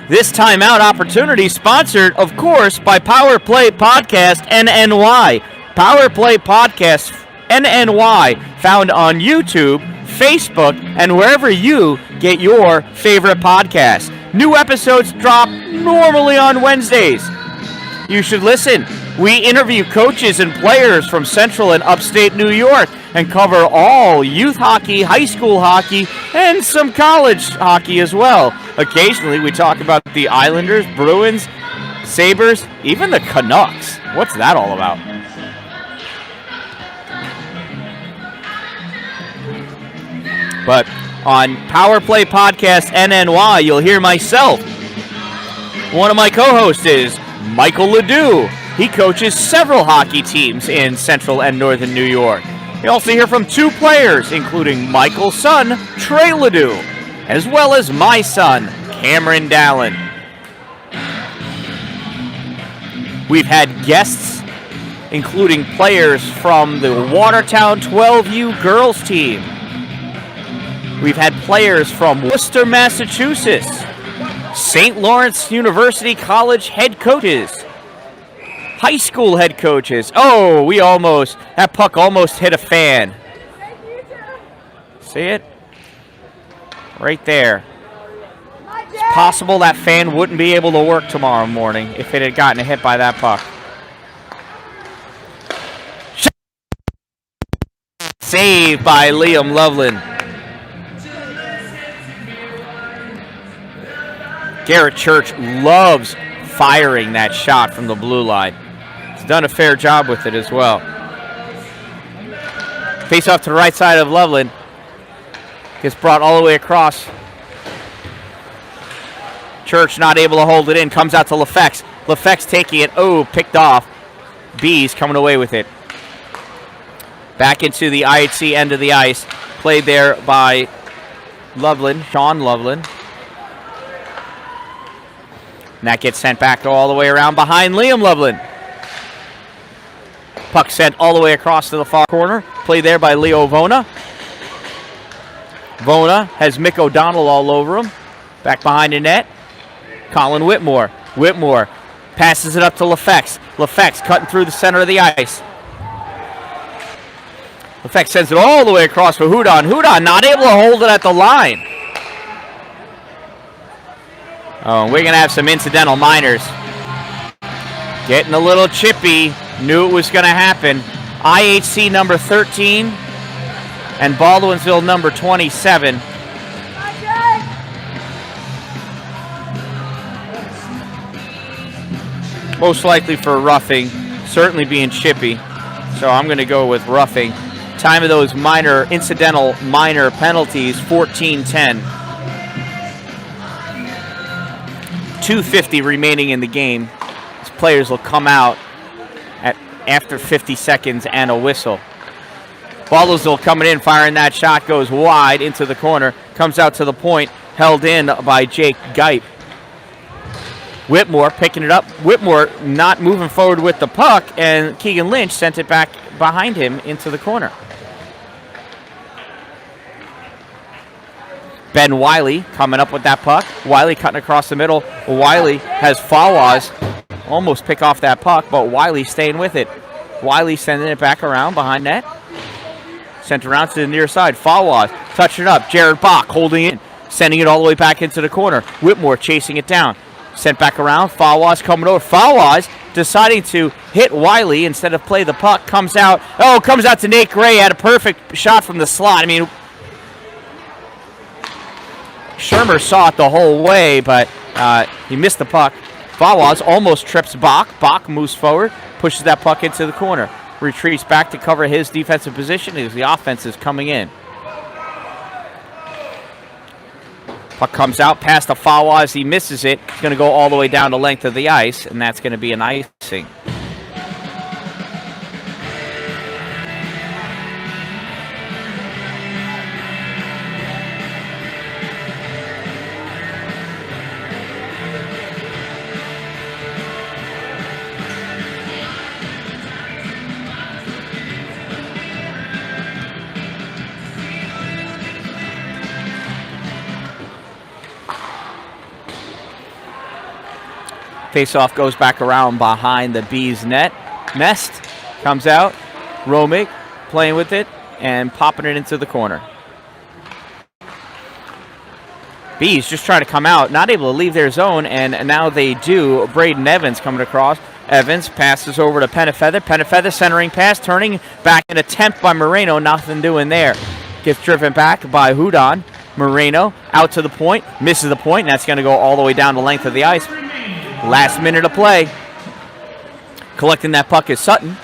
This timeout opportunity sponsored, of course, by Power Play Podcast NNY. Power Play Podcast NNY, found on YouTube, Facebook, and wherever you get your favorite podcasts. New episodes drop normally on Wednesdays. You should listen. We interview coaches and players from Central and Upstate New York and cover all youth hockey, high school hockey, and some college hockey as well. Occasionally, we talk about the Islanders, Bruins, Sabres, even the Canucks. What's that all about? But on Power Play Podcast NNY, you'll hear myself. One of my co-hosts is Michael Ledoux. He coaches several hockey teams in Central and Northern New York. You also hear from two players, including Michael's son, Trey Ledoux, as well as my son, Cameron Dallin. We've had guests, including players from the Watertown 12U girls team. We've had players from Worcester, Massachusetts, St. Lawrence University College head coaches, high school head coaches. Oh, that puck almost hit a fan. See it? Right there. It's possible that fan wouldn't be able to work tomorrow morning if it had gotten hit by that puck. Saved by Liam Loveland. Garrett Church loves firing that shot from the blue line. He's done a fair job with it as well. Face off to the right side of Loveland. Gets brought all the way across. Church not able to hold it in. Comes out to LaFex. LaFex taking it. Oh, picked off. Bees coming away with it. Back into the IHC end of the ice. Played there by Loveland, Sean Loveland. And that gets sent back all the way around behind Liam Loveland. Puck sent all the way across to the far corner. Played there by Leo Vona. Vona has Mick O'Donnell all over him. Back behind the net. Colin Whitmore. Whitmore passes it up to LaFex. LaFex cutting through the center of the ice. LaFex sends it all the way across for Hudon. Hudon not able to hold it at the line. Oh, we're going to have some incidental minors. Getting a little chippy. Knew it was going to happen. IHC number 13 and Baldwinsville number 27. Most likely for roughing. Certainly being chippy. So I'm going to go with roughing. Time of those incidental minor penalties, 14-10. 2:50 remaining in the game. These players will come out after 50 seconds and a whistle. Baldwinsville coming in, firing that shot, goes wide into the corner, comes out to the point, held in by Jake Geip. Whitmore picking it up. Whitmore not moving forward with the puck, and Keegan Lynch sent it back behind him into the corner. Ben Wiley coming up with that puck. Wiley cutting across the middle. Wiley has Fawaz almost pick off that puck, but Wiley staying with it. Wiley sending it back around behind net. Sent around to the near side. Fawaz touching it up. Jared Bach holding it, sending it all the way back into the corner. Whitmore chasing it down. Sent back around. Fawaz coming over. Fawaz deciding to hit Wiley instead of play the puck. Comes out. Oh, comes out to Nate Gray. Had a perfect shot from the slot. I mean, Shermer saw it the whole way, but he missed the puck. Fawaz almost trips Bach. Bach moves forward, pushes that puck into the corner. Retreats back to cover his defensive position as the offense is coming in. Puck comes out past the Fawaz. He misses it. He's going to go all the way down the length of the ice, and that's going to be an icing. Faceoff goes back around behind the Bees net. Nest comes out. Romig playing with it and popping it into the corner. Bees just trying to come out, not able to leave their zone, and now they do. Braden Evans coming across. Evans passes over to Pennefeather. Pennefeather centering pass, turning back, an attempt by Moreno, nothing doing there. Gets driven back by Hudon. Moreno out to the point, misses the point, and that's going to go all the way down the length of the ice. Last minute of play. Collecting that puck is Sutton.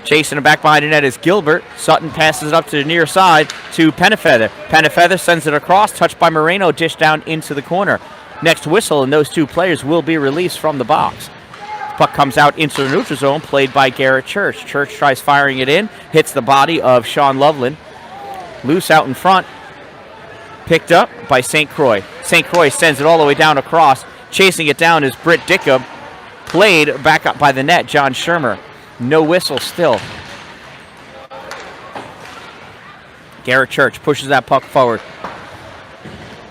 Chasing it back behind the net is Gilbert. Sutton passes it up to the near side to Pennefeather. Pennefeather sends it across, touched by Moreno, dished down into the corner. Next whistle, and those two players will be released from the box. Puck comes out into the neutral zone, played by Garrett Church. Church tries firing it in, hits the body of Sean Loveland. Loose out in front. Picked up by St. Croix. St. Croix sends it all the way down across. Chasing it down is Britt Dickup. Played back up by the net, John Shermer. No whistle still. Garrett Church pushes that puck forward.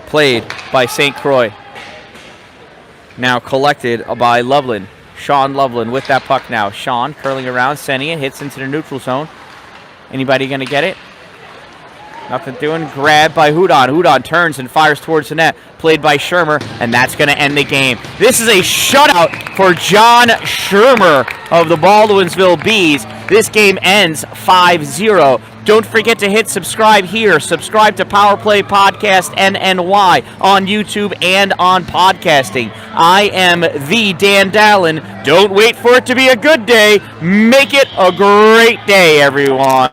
Played by St. Croix. Now collected by Loveland. Sean Loveland with that puck now. Sean curling around, sending it, hits into the neutral zone. Anybody going to get it? Nothing doing. Grabbed by Hudon. Hudon turns and fires towards the net. Played by Shermer, and that's going to end the game. This is a shutout for John Shermer of the Baldwinsville Bees. This game ends 5-0. Don't forget to hit subscribe here. Subscribe to Power Play Podcast NNY on YouTube and on podcasting. I am the Dan Dallin. Don't wait for it to be a good day. Make it a great day, everyone.